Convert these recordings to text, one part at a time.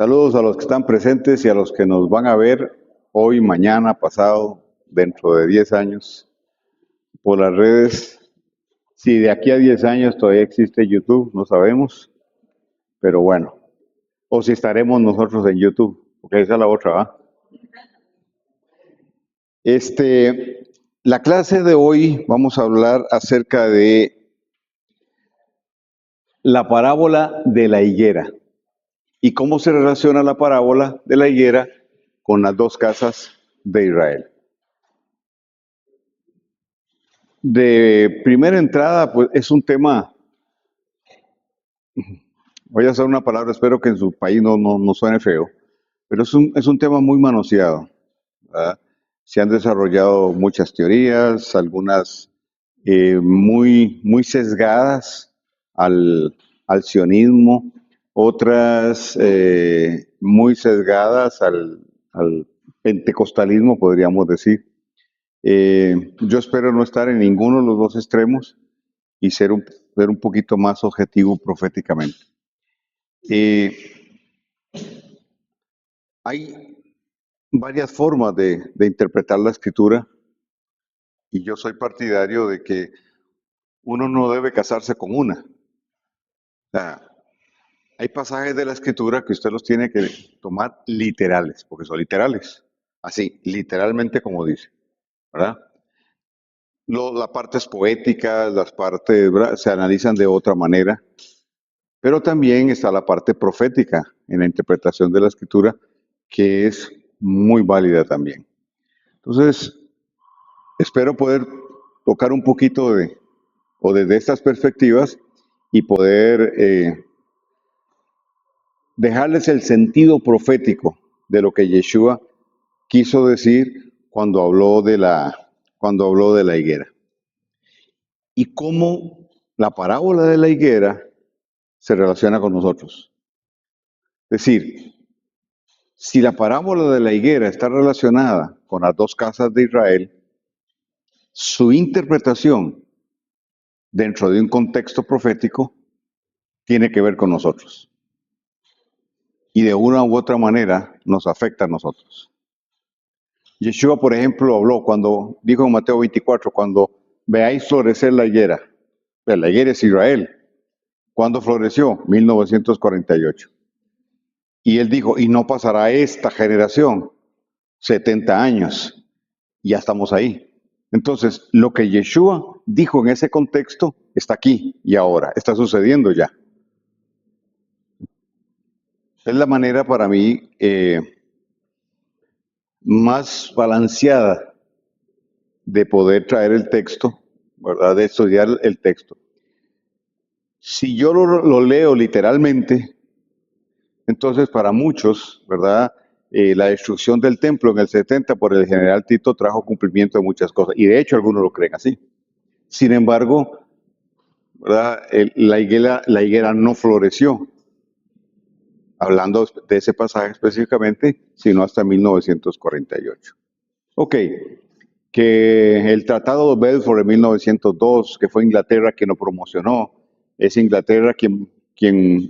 Saludos a los que están presentes y a los que nos van a ver hoy, mañana, pasado, dentro de 10 años por las redes. Si de aquí a 10 años todavía existe YouTube, no sabemos, pero bueno. O si estaremos nosotros en YouTube, porque esa es la otra, ¿va? La clase de hoy vamos a hablar acerca de la parábola de la higuera y cómo se relaciona la parábola de la higuera con las dos casas de Israel. De primera entrada, pues es un tema, voy a usar una palabra, espero que en su país no suene feo, pero es un tema muy manoseado, ¿verdad? Se han desarrollado muchas teorías, algunas muy sesgadas al sionismo, otras muy sesgadas al pentecostalismo, podríamos decir. Yo espero no estar en ninguno de los dos extremos y ser un poquito más objetivo proféticamente. Hay varias formas de interpretar la escritura y yo soy partidario de que uno no debe casarse con una. O sea, hay pasajes de la escritura que usted los tiene que tomar literales, porque son literales, así, literalmente como dice, ¿verdad? Las partes poéticas, las partes, ¿verdad?, se analizan de otra manera. Pero también está la parte profética en la interpretación de la escritura, que es muy válida también. Entonces, espero poder tocar un poquito desde estas perspectivas y poder dejarles el sentido profético de lo que Yeshua quiso decir cuando habló de la higuera. Y cómo la parábola de la higuera se relaciona con nosotros. Es decir, si la parábola de la higuera está relacionada con las dos casas de Israel, su interpretación dentro de un contexto profético tiene que ver con nosotros. Y de una u otra manera nos afecta a nosotros. Yeshua, por ejemplo, habló cuando dijo en Mateo 24, cuando veáis florecer la higuera es Israel. ¿Cuándo floreció? 1948. Y él dijo, y no pasará esta generación, 70 años, ya estamos ahí. Entonces, lo que Yeshua dijo en ese contexto está aquí y ahora, está sucediendo ya. Es la manera para mí más balanceada de poder traer el texto, ¿verdad? De estudiar el texto. Si yo lo leo literalmente, entonces para muchos, ¿verdad? La destrucción del templo en el 70 por el general Tito trajo cumplimiento de muchas cosas. Y de hecho algunos lo creen así. Sin embargo, ¿verdad?, la higuera no floreció, hablando de ese pasaje específicamente, sino hasta 1948. Ok, que el Tratado de Balfour de 1902, que fue Inglaterra quien lo promocionó, es Inglaterra quien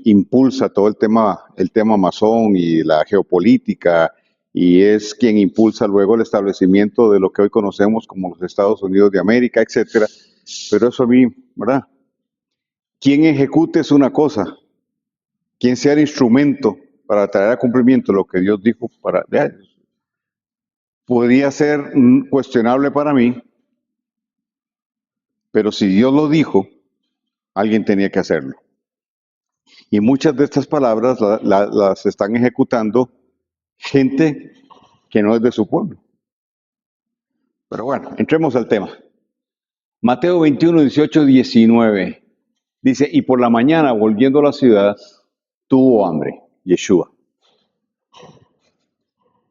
impulsa todo el tema masón y la geopolítica, y es quien impulsa luego el establecimiento de lo que hoy conocemos como los Estados Unidos de América, etcétera. Pero eso a mí, ¿verdad? Quien ejecute es una cosa, quien sea el instrumento para traer a cumplimiento lo que Dios dijo podría ser cuestionable para mí, pero si Dios lo dijo, alguien tenía que hacerlo. Y muchas de estas palabras las están ejecutando gente que no es de su pueblo. Pero bueno, entremos al tema. Mateo 21, 18, 19. Dice, y por la mañana, volviendo a la ciudad, tuvo hambre, Yeshua.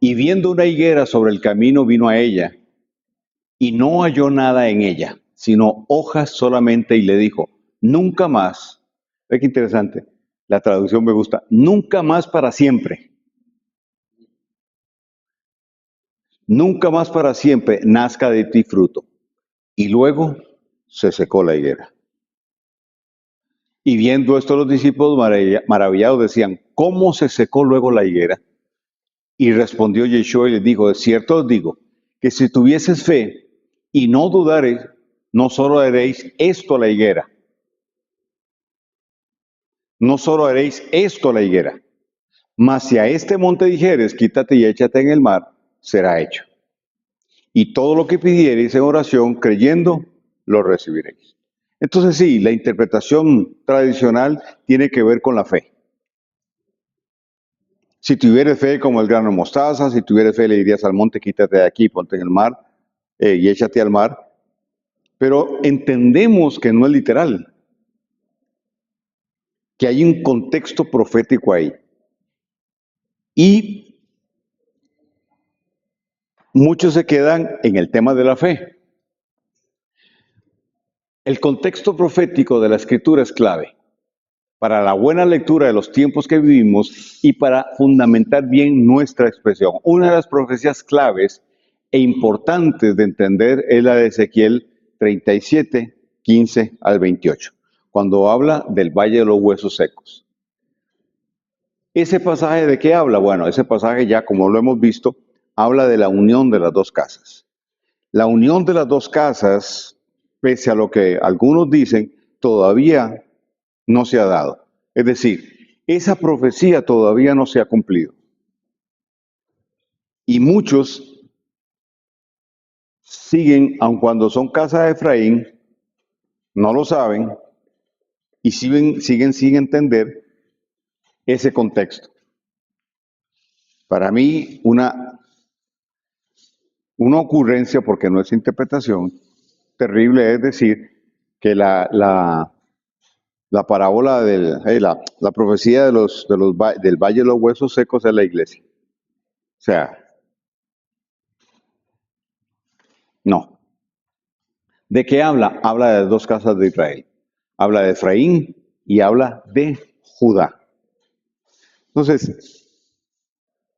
Y viendo una higuera sobre el camino, vino a ella, y no halló nada en ella, sino hojas solamente, y le dijo, nunca más, ve qué interesante, la traducción me gusta, nunca más para siempre, nunca más para siempre nazca de ti fruto. Y luego se secó la higuera. Y viendo esto los discípulos maravillados decían, ¿cómo se secó luego la higuera? Y respondió Yeshua y les dijo, de cierto os digo, que si tuvieses fe y no dudareis, no solo haréis esto a la higuera, no solo haréis esto a la higuera, mas si a este monte dijeres, quítate y échate en el mar, será hecho. Y todo lo que pidiereis en oración, creyendo, lo recibiréis. Entonces sí, la interpretación tradicional tiene que ver con la fe. Si tuvieres fe como el grano de mostaza, si tuvieres fe le dirías al monte, quítate de aquí, ponte en el mar y échate al mar. Pero entendemos que no es literal, que hay un contexto profético ahí. Y muchos se quedan en el tema de la fe. El contexto profético de la escritura es clave para la buena lectura de los tiempos que vivimos y para fundamentar bien nuestra expresión. Una de las profecías claves e importantes de entender es la de Ezequiel 37, 15 al 28, cuando habla del Valle de los Huesos Secos. ¿Ese pasaje de qué habla? Bueno, ese pasaje ya, como lo hemos visto, habla de la unión de las dos casas. La unión de las dos casas, pese a lo que algunos dicen, todavía no se ha dado. Es decir, esa profecía todavía no se ha cumplido. Y muchos siguen, aun cuando son casa de Efraín, no lo saben y siguen sin entender ese contexto. Para mí, una ocurrencia, porque no es interpretación, terrible es decir que la parábola la profecía del Valle de los Huesos Secos es la iglesia. O sea, no. ¿De qué habla? Habla de las dos casas de Israel. Habla de Efraín y habla de Judá. Entonces,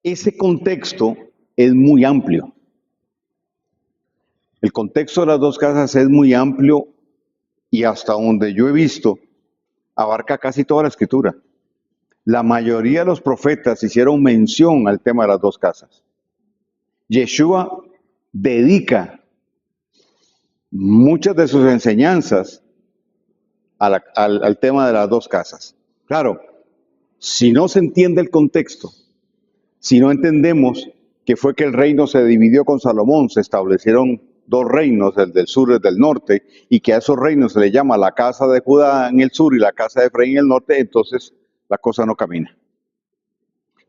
ese contexto es muy amplio. El contexto de las dos casas es muy amplio y hasta donde yo he visto, abarca casi toda la escritura. La mayoría de los profetas hicieron mención al tema de las dos casas. Yeshua dedica muchas de sus enseñanzas al tema de las dos casas. Claro, si no se entiende el contexto, si no entendemos que fue que el reino se dividió con Salomón, se establecieron dos reinos, el del sur y el del norte, y que a esos reinos se le llama la casa de Judá en el sur y la casa de Efraín en el norte, entonces la cosa no camina.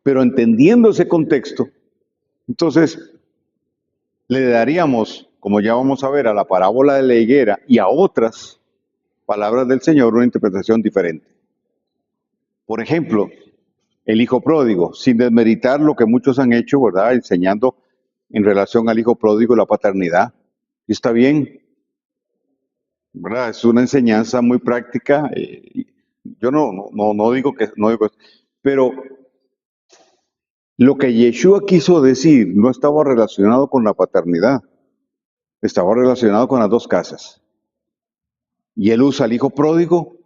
Pero entendiendo ese contexto, entonces le daríamos, como ya vamos a ver, a la parábola de la higuera y a otras palabras del Señor una interpretación diferente. Por ejemplo, el hijo pródigo, sin desmeritar lo que muchos han hecho, ¿verdad? Enseñando en relación al hijo pródigo la paternidad. Y está bien, ¿verdad? Es una enseñanza muy práctica. Yo no digo que no digo, pero lo que Yeshua quiso decir no estaba relacionado con la paternidad, estaba relacionado con las dos casas. Y él usa al hijo pródigo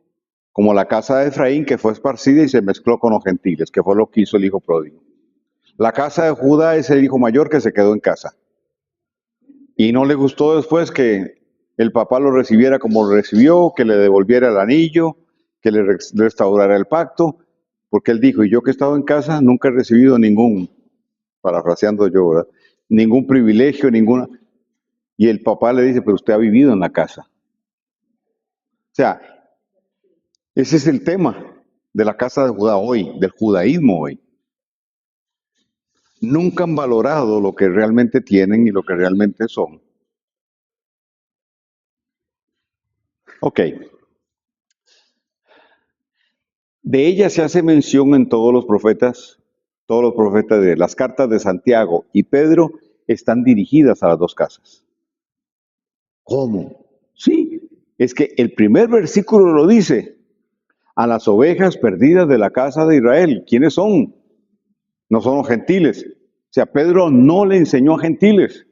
como la casa de Efraín que fue esparcida y se mezcló con los gentiles, que fue lo que hizo el hijo pródigo. La casa de Judá es el hijo mayor que se quedó en casa. Y no le gustó después que el papá lo recibiera como lo recibió, que le devolviera el anillo, que le restaurara el pacto, porque él dijo, y yo que he estado en casa nunca he recibido ningún, parafraseando yo, ¿verdad? Ningún privilegio, ninguna. Y el papá le dice, pero usted ha vivido en la casa. O sea, ese es el tema de la casa de Judá hoy, del judaísmo hoy. Nunca han valorado lo que realmente tienen y lo que realmente son. Ok. De ella se hace mención en todos los profetas de las cartas de Santiago y Pedro están dirigidas a las dos casas. ¿Cómo? Sí, es que el primer versículo lo dice, a las ovejas perdidas de la casa de Israel. ¿Quiénes son? No son los gentiles. O sea, Pedro no le enseñó a gentiles.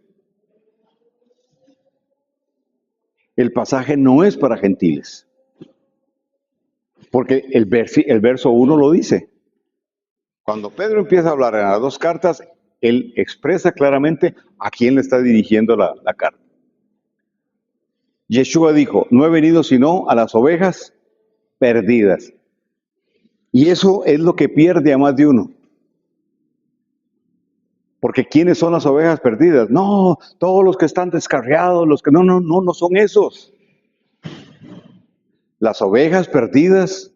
El pasaje no es para gentiles. Porque el verso 1 lo dice. Cuando Pedro empieza a hablar en las dos cartas, él expresa claramente a quién le está dirigiendo la carta. Yeshua dijo, no he venido sino a las ovejas perdidas. Y eso es lo que pierde a más de uno. Porque ¿quiénes son las ovejas perdidas? No, todos los que están descarriados, los que no son esos. Las ovejas perdidas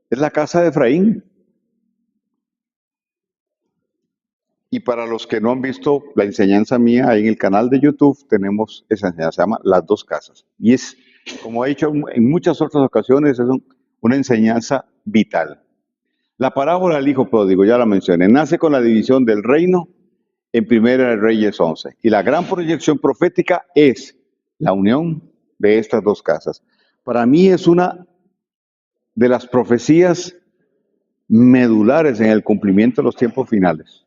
es la casa de Efraín. Y para los que no han visto la enseñanza mía, ahí en el canal de YouTube tenemos esa enseñanza, se llama Las Dos Casas. Y es, como he dicho en muchas otras ocasiones, es una enseñanza vital. La parábola del hijo pródigo, ya la mencioné, nace con la división del reino en Primera de Reyes 11. Y la gran proyección profética es la unión de estas dos casas. Para mí es una de las profecías medulares en el cumplimiento de los tiempos finales.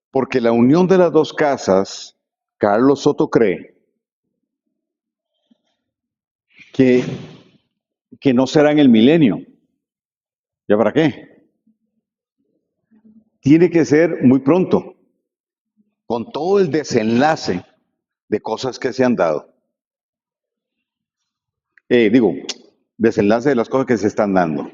Porque la unión de las dos casas, Carlos Soto cree que no será en el milenio. ¿Ya para qué? Tiene que ser muy pronto, con todo el desenlace de cosas que se han dado. Desenlace de las cosas que se están dando.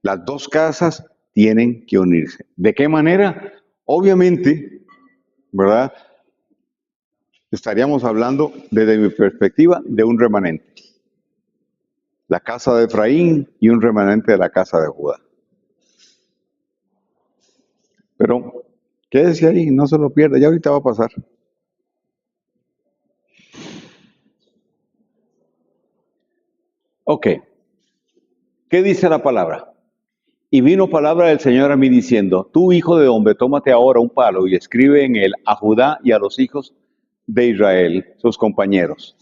Las dos casas tienen que unirse. ¿De qué manera? Obviamente, ¿verdad? Estaríamos hablando, desde mi perspectiva, de un remanente. La casa de Efraín y un remanente de la casa de Judá. Pero quédese ahí, no se lo pierda, ya ahorita va a pasar. Ok. ¿Qué dice la palabra? Y vino palabra del Señor a mí diciendo, tú hijo de hombre, tómate ahora un palo y escribe en él a Judá y a los hijos de Israel, sus compañeros.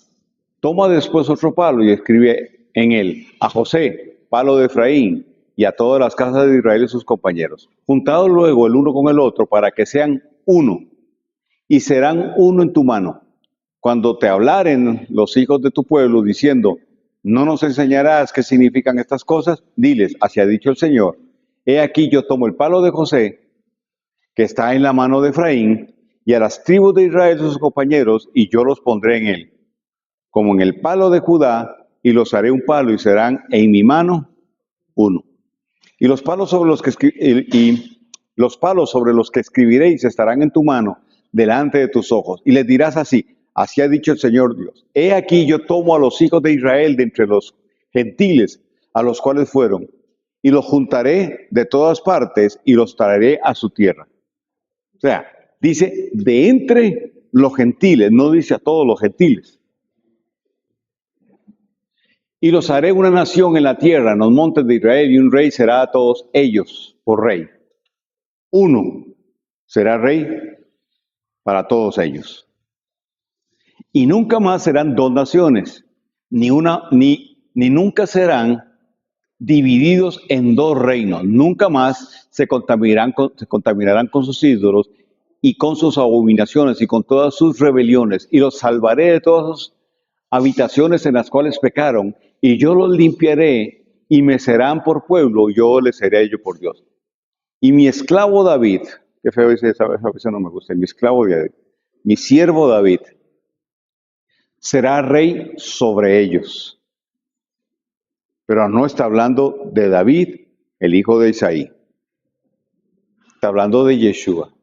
Toma después otro palo y escribe en él a José, palo de Efraín, y a todas las casas de Israel y sus compañeros. Juntados luego el uno con el otro para que sean uno, y serán uno en tu mano. Cuando te hablaren los hijos de tu pueblo diciendo, no nos enseñarás qué significan estas cosas, diles, así ha dicho el Señor, he aquí yo tomo el palo de José, que está en la mano de Efraín, y a las tribus de Israel y sus compañeros, y yo los pondré en él, como en el palo de Judá, y los haré un palo, y serán en mi mano uno. Y los palos sobre los que escribiréis estarán en tu mano, delante de tus ojos, y les dirás así, así ha dicho el Señor Dios, he aquí yo tomo a los hijos de Israel de entre los gentiles a los cuales fueron, y los juntaré de todas partes y los traeré a su tierra. O sea, dice de entre los gentiles, no dice a todos los gentiles. Y los haré una nación en la tierra, en los montes de Israel, y un rey será a todos ellos por rey. Uno será rey para todos ellos. Y nunca más serán dos naciones, ni nunca serán divididos en dos reinos. Nunca más se contaminarán con sus ídolos y con sus abominaciones y con todas sus rebeliones. Y los salvaré de todas sus habitaciones en las cuales pecaron, y yo los limpiaré y me serán por pueblo, yo les seré ellos por Dios. Y mi esclavo David, qué feo dice, a veces no me gusta, mi esclavo David, mi siervo David, será rey sobre ellos. Pero no está hablando de David, el hijo de Isaí. Está hablando de Yeshua.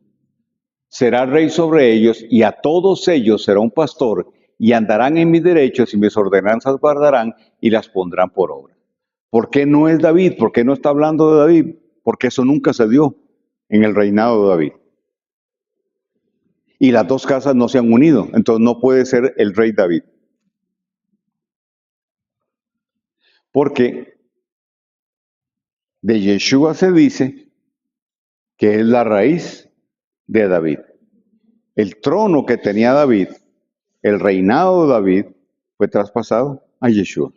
Será rey sobre ellos, y a todos ellos será un pastor, y andarán en mis derechos, y mis ordenanzas guardarán, y las pondrán por obra. ¿Por qué no es David? ¿Por qué no está hablando de David? Porque eso nunca se dio en el reinado de David. Y las dos casas no se han unido, entonces no puede ser el rey David. Porque de Yeshua se dice que es la raíz de David. El trono que tenía David, el reinado de David, fue traspasado a Yeshua.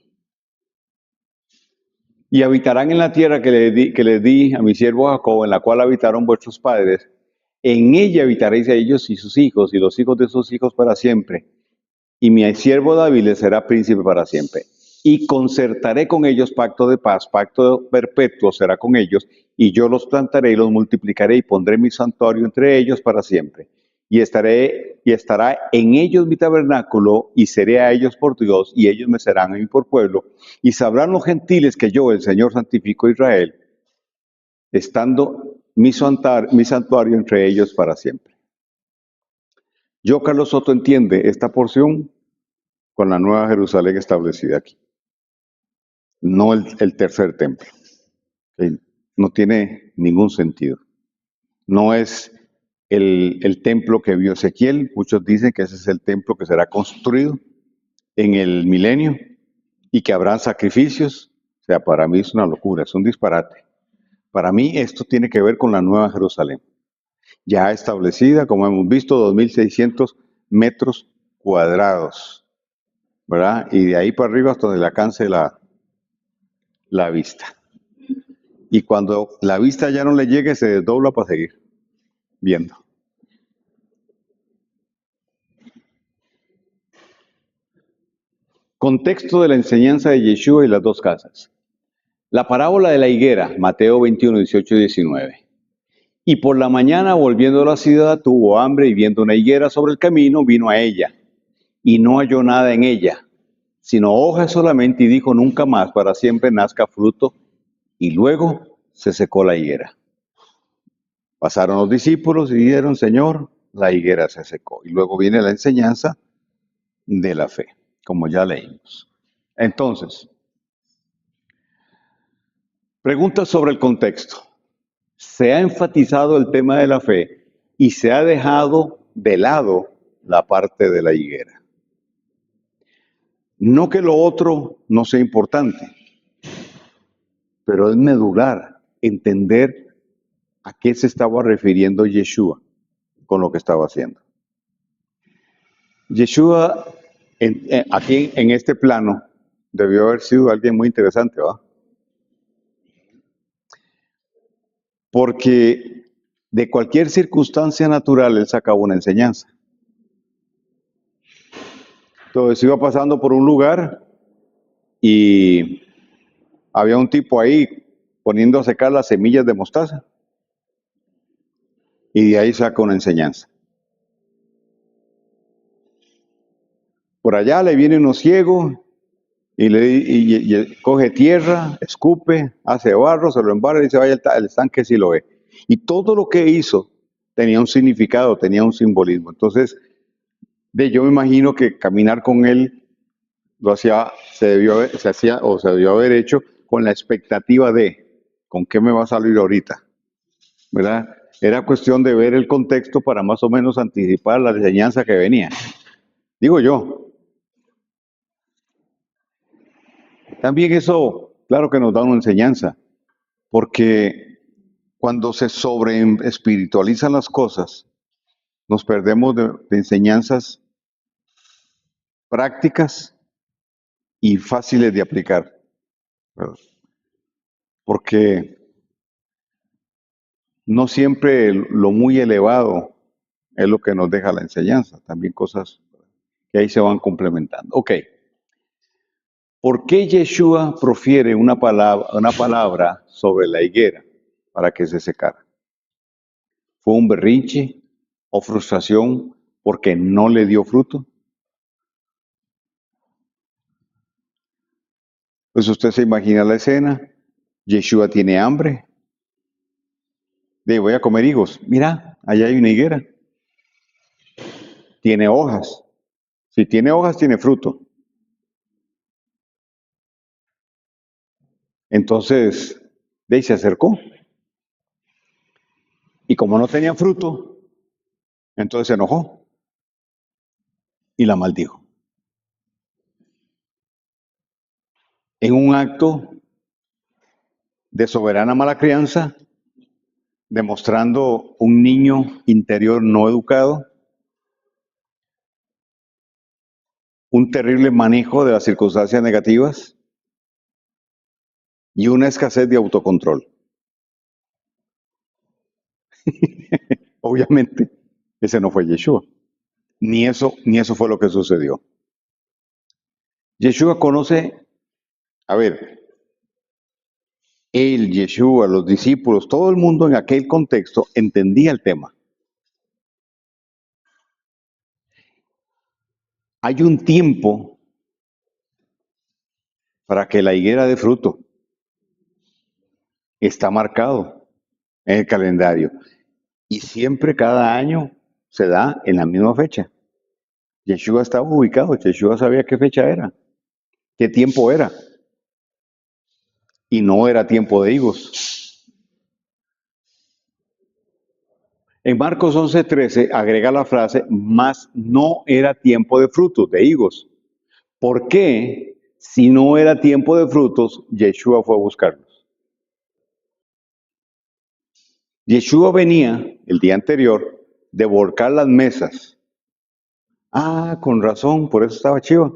Y habitarán en la tierra que les di a mi siervo Jacob, en la cual habitaron vuestros padres. En ella habitaréis a ellos y sus hijos, y los hijos de sus hijos para siempre. Y mi siervo David les será príncipe para siempre. y concertaré con ellos pacto de paz, pacto perpetuo será con ellos, y yo los plantaré y los multiplicaré y pondré mi santuario entre ellos para siempre. Y estará en ellos mi tabernáculo y seré a ellos por Dios y ellos me serán a mí por pueblo. Y sabrán los gentiles que yo, el Señor, santifico a Israel, estando mi santuario entre ellos para siempre. Yo, Carlos Soto, entiende esta porción con la nueva Jerusalén establecida aquí, no el tercer templo. No tiene ningún sentido. No es el templo que vio Ezequiel. Muchos dicen que ese es el templo que será construido en el milenio y que habrán sacrificios. O sea, para mí es una locura, es un disparate. Para mí esto tiene que ver con la Nueva Jerusalén, ya establecida, como hemos visto, 2.600 metros cuadrados, ¿verdad? Y de ahí para arriba hasta donde le alcance la vista. Y cuando la vista ya no le llegue, se desdobla para seguir viendo. Contexto de la enseñanza de Yeshua y las dos casas. La parábola de la higuera, Mateo 21, 18 y 19. Y por la mañana, volviendo a la ciudad, tuvo hambre y viendo una higuera sobre el camino, vino a ella. Y no halló nada en ella, sino hojas solamente, y dijo: nunca más para siempre nazca fruto. Y luego se secó la higuera. Pasaron los discípulos y dijeron: Señor, la higuera se secó. Y luego viene la enseñanza de la fe, como ya leímos. Entonces, preguntas sobre el contexto. Se ha enfatizado el tema de la fe y se ha dejado de lado la parte de la higuera. No que lo otro no sea importante, pero es medular entender a qué se estaba refiriendo Yeshua con lo que estaba haciendo. Yeshua, aquí en este plano, debió haber sido alguien muy interesante, ¿va? Porque de cualquier circunstancia natural él sacaba una enseñanza. Entonces iba pasando por un lugar y había un tipo ahí poniendo a secar las semillas de mostaza y de ahí saca una enseñanza. Por allá le viene uno ciego y coge tierra, escupe, hace barro, se lo embarra y se vaya al estanque si lo ve. Y todo lo que hizo tenía un significado, tenía un simbolismo. Entonces, yo me imagino que caminar con él lo hacía, se debió haber hecho con la expectativa de ¿con qué me va a salir ahorita? ¿Verdad? Era cuestión de ver el contexto para más o menos anticipar la enseñanza que venía. Digo yo. También eso, claro que nos da una enseñanza, porque cuando se sobreespiritualizan las cosas, nos perdemos de enseñanzas prácticas y fáciles de aplicar, ¿verdad? Porque no siempre lo muy elevado es lo que nos deja la enseñanza, también cosas que ahí se van complementando. Ok, ¿por qué Yeshua profiere una palabra sobre la higuera para que se secara? ¿Fue un berrinche o frustración porque no le dio fruto? Pues usted se imagina la escena, Yeshua tiene hambre, voy a comer higos, mira, allá hay una higuera, tiene hojas, si tiene hojas tiene fruto. Entonces, de ahí se acercó. Y como no tenía fruto, entonces se enojó y la maldijo. En un acto de soberana mala crianza, demostrando un niño interior no educado, un terrible manejo de las circunstancias negativas y una escasez de autocontrol. Obviamente, ese no fue Yeshua. Ni eso fue lo que sucedió. Yeshua conoce A ver, él, Yeshua, los discípulos, todo el mundo en aquel contexto entendía el tema. Hay un tiempo para que la higuera dé fruto. Está marcado en el calendario. Y siempre cada año se da en la misma fecha. Yeshua estaba ubicado, Yeshua sabía qué fecha era, qué tiempo era. Y no era tiempo de higos. En Marcos 11:13 agrega la frase, mas no era tiempo de frutos, de higos. ¿Por qué, si no era tiempo de frutos, Yeshua fue a buscarlos? Yeshua venía el día anterior de volcar las mesas. Ah, con razón, por eso estaba chiva.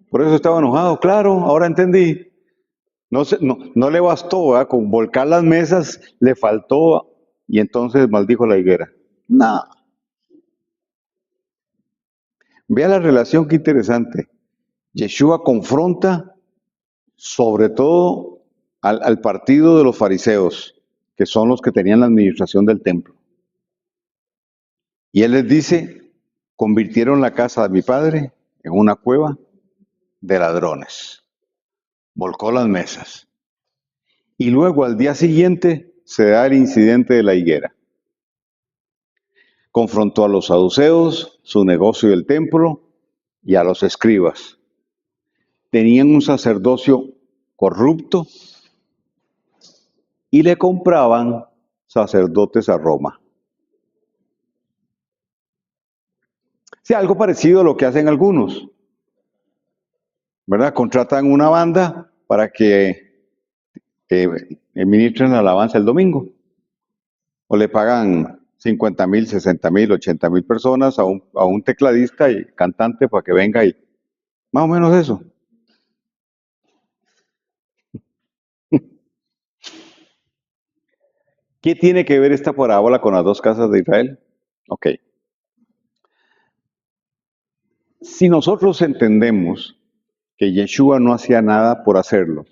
Por eso estaba enojado, claro, ahora entendí. No le bastó, ¿verdad? Con volcar las mesas le faltó y entonces maldijo la higuera. No. Vea la relación, qué interesante. Yeshua confronta sobre todo al partido de los fariseos, que son los que tenían la administración del templo. Y él les dice, convirtieron la casa de mi padre en una cueva de ladrones. Volcó las mesas. Y luego al día siguiente se da el incidente de la higuera. Confrontó a los saduceos, su negocio del templo, y a los escribas. Tenían un sacerdocio corrupto y le compraban sacerdotes a Roma. Sí, algo parecido a lo que hacen algunos, ¿verdad? Contratan una banda para que ministren la alabanza el domingo. O le pagan 50,000, 60,000, 80,000 personas a un tecladista y cantante para que venga y más o menos eso. ¿Qué tiene que ver esta parábola con las dos casas de Israel? Ok. Si nosotros entendemos que Yeshua no hacía nada por hacerlo,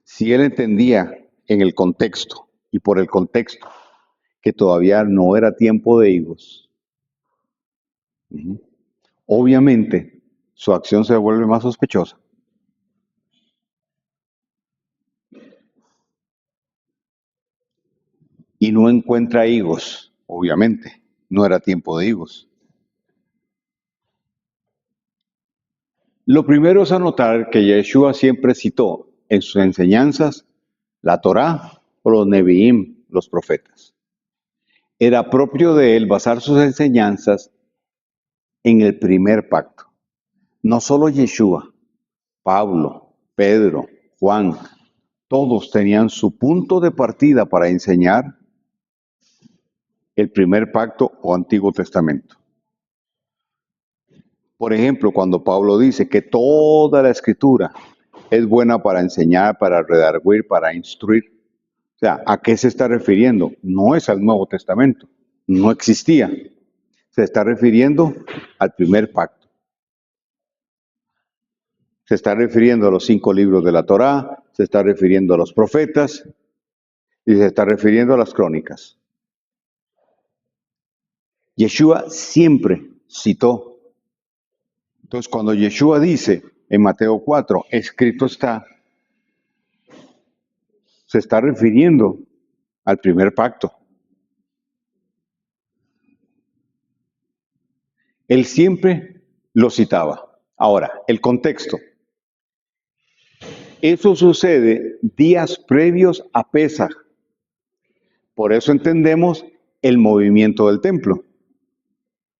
si él entendía en el contexto y por el contexto que todavía no era tiempo de higos, obviamente su acción se vuelve más sospechosa. Y no encuentra higos, obviamente, no era tiempo de higos. Lo primero es anotar que Yeshua siempre citó en sus enseñanzas la Torá o los Nevi'im, los profetas. Era propio de él basar sus enseñanzas en el primer pacto. No solo Yeshua, Pablo, Pedro, Juan, todos tenían su punto de partida para enseñar el primer pacto o Antiguo Testamento. Por ejemplo, cuando Pablo dice que toda la escritura es buena para enseñar, para redarguir, para instruir. O sea, ¿a qué se está refiriendo? No es al Nuevo Testamento, no existía. Se está refiriendo al primer pacto. Se está refiriendo a los 5 libros de la Torá, se está refiriendo a los profetas y se está refiriendo a las crónicas. Yeshua siempre citó. Entonces, cuando Yeshua dice en Mateo 4, escrito está, se está refiriendo al primer pacto. Él siempre lo citaba. Ahora, el contexto. Eso sucede días previos a Pesaj. Por eso entendemos el movimiento del templo.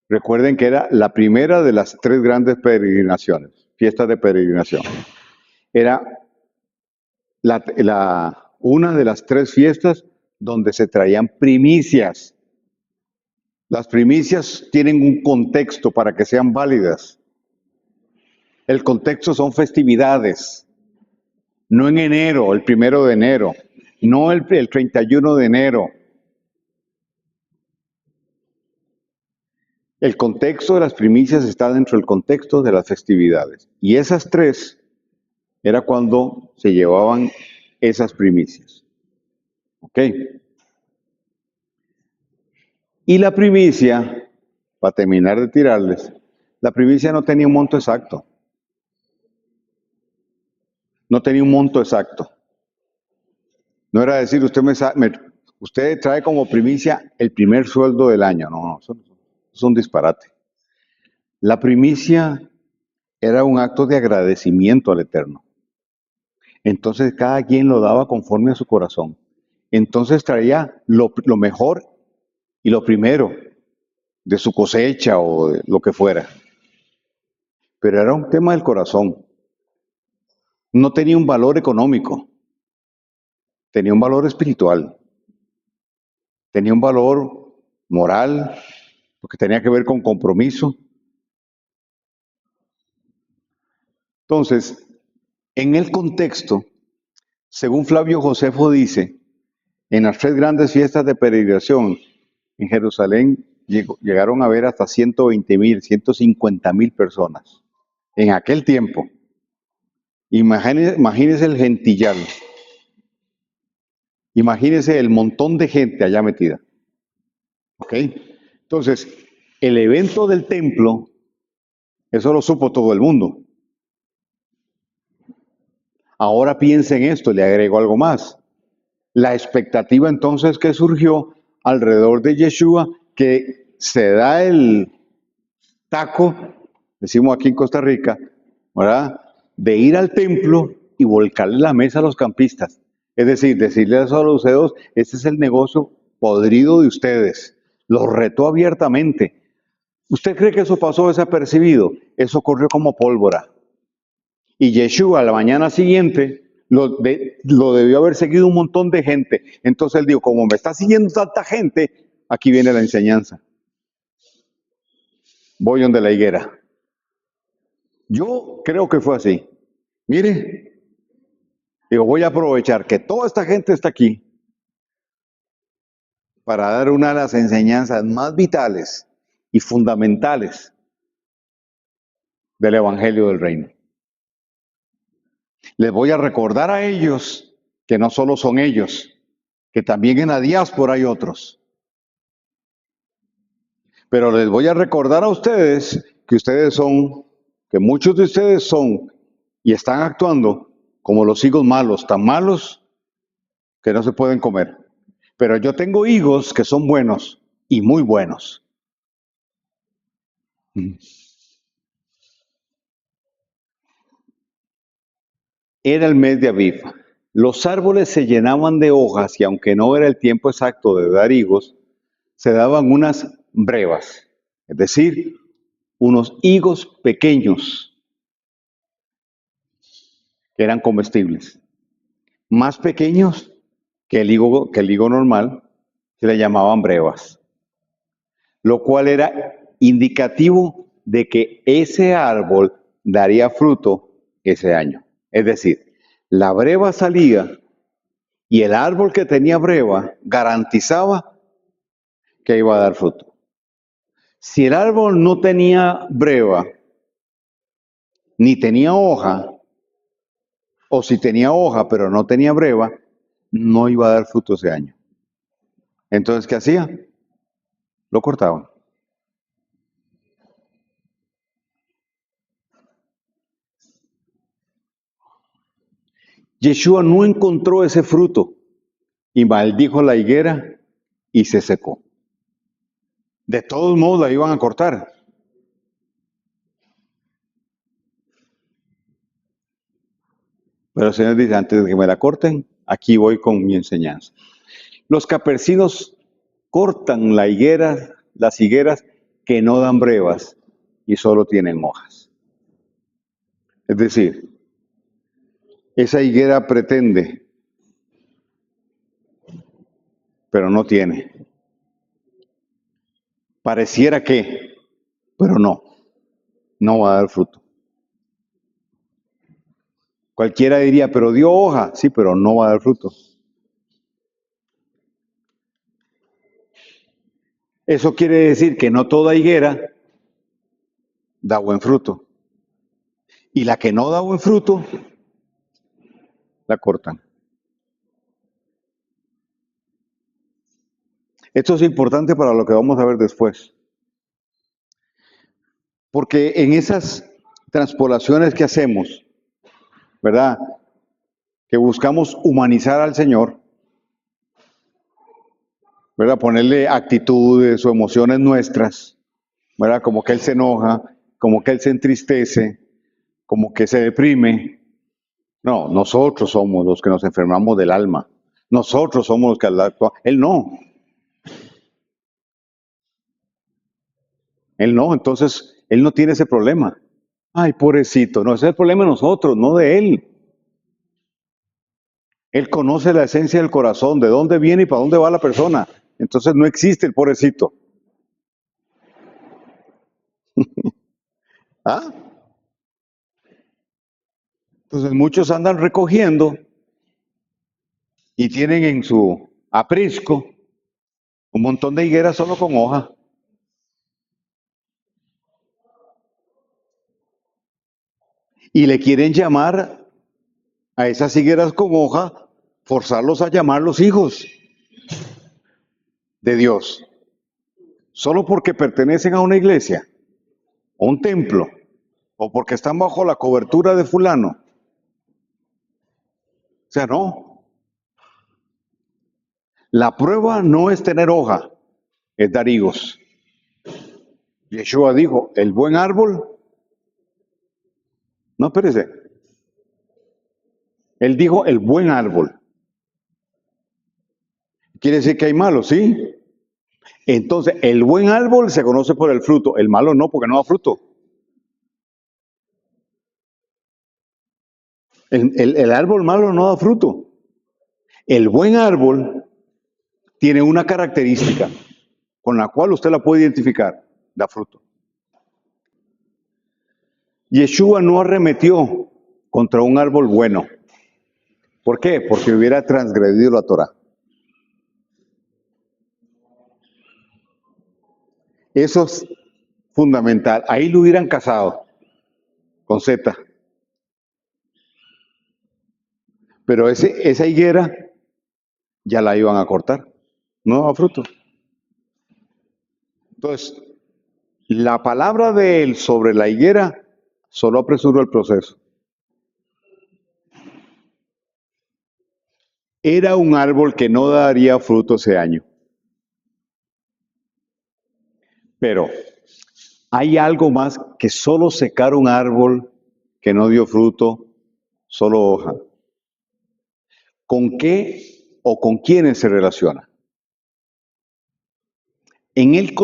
Recuerden que era la primera de las 3 grandes peregrinaciones, fiestas de peregrinación. Era una de las 3 fiestas donde se traían primicias. Las primicias tienen un contexto para que sean válidas. El contexto son festividades. No en enero, el 1 de enero, no el 31 de enero. El contexto de las primicias está dentro del contexto de las festividades. Y esas tres era cuando se llevaban esas primicias. ¿Ok? Y la primicia, para terminar de tirarles, la primicia no tenía un monto exacto. No tenía un monto exacto. No era decir, usted trae como primicia el primer sueldo del año. No, eso es un disparate. La primicia era un acto de agradecimiento al Eterno. Entonces cada quien lo daba conforme a su corazón. Entonces traía lo mejor y lo primero de su cosecha o de lo que fuera. Pero era un tema del corazón. No tenía un valor económico, tenía un valor espiritual, tenía un valor moral, porque tenía que ver con compromiso. Entonces, en el contexto, según Flavio Josefo dice, en las tres grandes fiestas de peregrinación en Jerusalén llegaron a ver hasta 120,000, 150,000 personas. En aquel tiempo, imagínese el gentillal, imagínese el montón de gente allá metida. ¿Ok? Entonces, el evento del templo, eso lo supo todo el mundo. Ahora piensa en esto, le agrego algo más. La expectativa entonces que surgió alrededor de Yeshua, que se da el taco, decimos aquí en Costa Rica, ¿verdad? De ir al templo y volcarle la mesa a los campistas. Es decir, decirle a los saduceos, este es el negocio podrido de ustedes. Los retó abiertamente. ¿Usted cree que eso pasó desapercibido? Eso corrió como pólvora. Y Yeshua a la mañana siguiente lo debió haber seguido un montón de gente. Entonces él dijo, como me está siguiendo tanta gente, aquí viene la enseñanza. Voy donde la higuera. Yo creo que fue así. Mire, digo, voy a aprovechar que toda esta gente está aquí para dar una de las enseñanzas más vitales y fundamentales del Evangelio del Reino. Les voy a recordar a ellos que no solo son ellos, que también en la diáspora hay otros. Pero les voy a recordar a ustedes que muchos de ustedes son y están actuando como los higos malos, tan malos que no se pueden comer. Pero yo tengo higos que son buenos y muy buenos. Era el mes de Aviv. Los árboles se llenaban de hojas y aunque no era el tiempo exacto de dar higos, se daban unas brevas, es decir, unos higos pequeños que eran comestibles, más pequeños que el higo normal, se le llamaban brevas, lo cual era indicativo de que ese árbol daría fruto ese año. Es decir, la breva salía y el árbol que tenía breva garantizaba que iba a dar fruto. Si el árbol no tenía breva, ni tenía hoja, o si tenía hoja pero no tenía breva, no iba a dar fruto ese año. Entonces, ¿qué hacía? Lo cortaban. Yeshua no encontró ese fruto y maldijo la higuera y se secó. De todos modos la iban a cortar. Pero el Señor dice, antes de que me la corten, aquí voy con mi enseñanza. Los capercinos cortan las higueras que no dan brevas y solo tienen hojas. Es decir, esa higuera pretende, pero no tiene. Pareciera que, pero no va a dar fruto. Cualquiera diría, pero dio hoja, sí, pero no va a dar fruto. Eso quiere decir que no toda higuera da buen fruto. Y la que no da buen fruto, la cortan. Esto es importante para lo que vamos a ver después. Porque en esas transpolaciones que hacemos, ¿verdad? Que buscamos humanizar al Señor, ¿verdad? Ponerle actitudes o emociones nuestras, ¿verdad? Como que Él se enoja, como que Él se entristece, como que se deprime. No, nosotros somos los que nos enfermamos del alma. Nosotros somos los que actuamos. Él no. Él no, entonces Él no tiene ese problema. Ay, pobrecito, no, ese es el problema de nosotros, no de Él. Él conoce la esencia del corazón, de dónde viene y para dónde va la persona. Entonces no existe el pobrecito. ¿Ah? Entonces muchos andan recogiendo y tienen en su aprisco un montón de higueras solo con hoja. Y le quieren llamar a esas higueras con hoja, forzarlos a llamar los hijos de Dios. Solo porque pertenecen a una iglesia, a un templo, o porque están bajo la cobertura de fulano. O sea, no. La prueba no es tener hoja, es dar higos. Yeshua dijo, el buen árbol, no, espérese. Él dijo el buen árbol. Quiere decir que hay malos, ¿sí? Entonces, el buen árbol se conoce por el fruto, el malo no, porque no da fruto. El árbol malo no da fruto. El buen árbol tiene una característica con la cual usted la puede identificar, da fruto. Yeshua no arremetió contra un árbol bueno. ¿Por qué? Porque hubiera transgredido la Torah. Eso es fundamental. Ahí lo hubieran casado con Z. Pero esa higuera ya la iban a cortar. No daba fruto. Entonces, la palabra de él sobre la higuera solo apresuró el proceso. Era un árbol que no daría fruto ese año. Pero hay algo más que solo secar un árbol que no dio fruto, solo hoja. ¿Con qué o con quiénes se relaciona? En el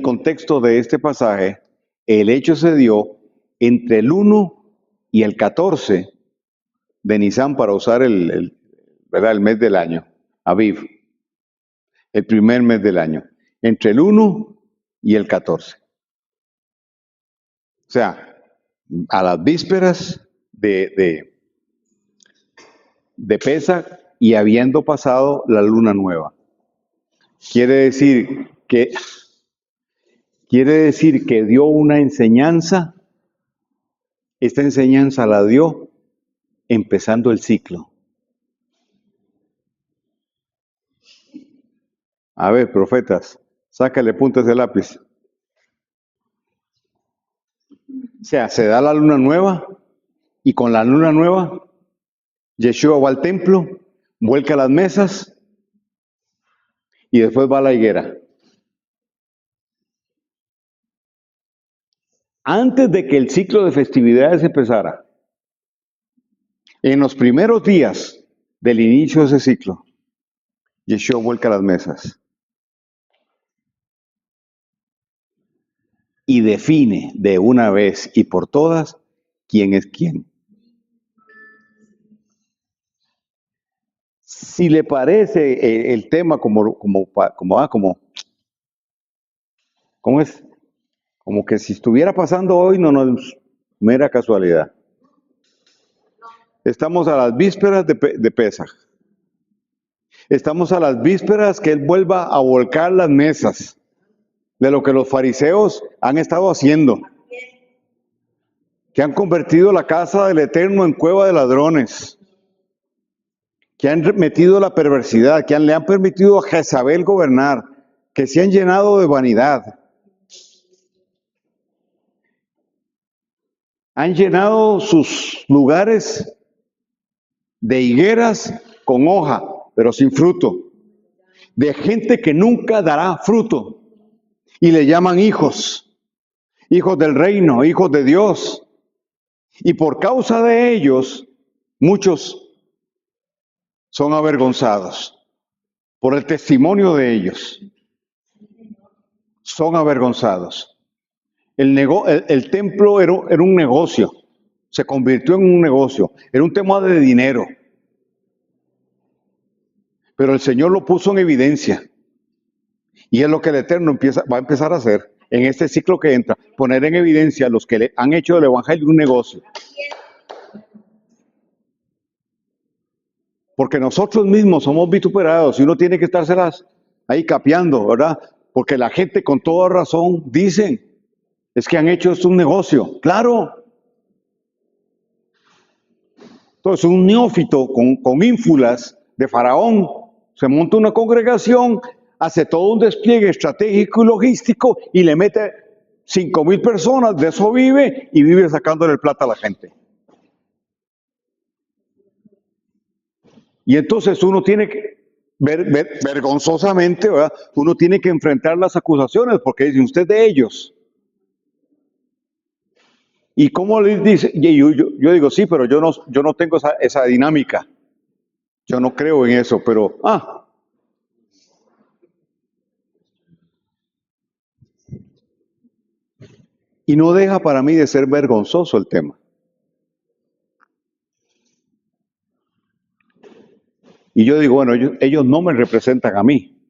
contexto de este pasaje, el hecho se dio entre el 1 y el 14 de Nisan, para usar ¿verdad? El mes del año, Aviv, el primer mes del año, entre el 1 y el 14. O sea, a las vísperas de Pesaj y habiendo pasado la luna nueva. Quiere decir que dio una enseñanza. Esta enseñanza la dio empezando el ciclo. A ver, profetas, sácale puntas de lápiz. O sea, se da la luna nueva y con la luna nueva, Yeshua va al templo, vuelca las mesas y después va a la higuera. Antes de que el ciclo de festividades empezara, en los primeros días del inicio de ese ciclo, Yeshua vuelca las mesas y define de una vez y por todas quién es quién. Si le parece el tema como es, como que si estuviera pasando hoy, no es mera casualidad. Estamos a las vísperas de Pesaj. Estamos a las vísperas que Él vuelva a volcar las mesas. de lo que los fariseos han estado haciendo, que han convertido la casa del Eterno en cueva de ladrones, que han metido la perversidad, que le han permitido a Jezabel gobernar, que se han llenado de vanidad. Han llenado sus lugares de higueras con hoja, pero sin fruto, de gente que nunca dará fruto, y le llaman hijos, hijos del reino, hijos de Dios. Y por causa de ellos, muchos son avergonzados. Por el testimonio de ellos, son avergonzados. El templo era un negocio, se convirtió en un negocio, era un tema de dinero. Pero el Señor lo puso en evidencia. Y es lo que el Eterno va a empezar a hacer en este ciclo que entra, poner en evidencia a los que han hecho del Evangelio un negocio. Porque nosotros mismos somos vituperados y uno tiene que estárselas ahí capeando, ¿verdad? Porque la gente con toda razón dicen, es que han hecho esto un negocio. ¡Claro! Entonces un neófito con ínfulas de faraón se monta una congregación, hace todo un despliegue estratégico y logístico y le mete 5,000 personas, de eso vive y vive sacándole el plata a la gente. Y entonces uno tiene que, vergonzosamente, ¿verdad? Uno tiene que enfrentar las acusaciones porque dicen, usted de ellos. ¿Y cómo les dice? Yo digo, sí, pero yo no tengo esa dinámica. Yo no creo en eso, pero, y no deja para mí de ser vergonzoso el tema. Y yo digo, bueno, ellos no me representan a mí.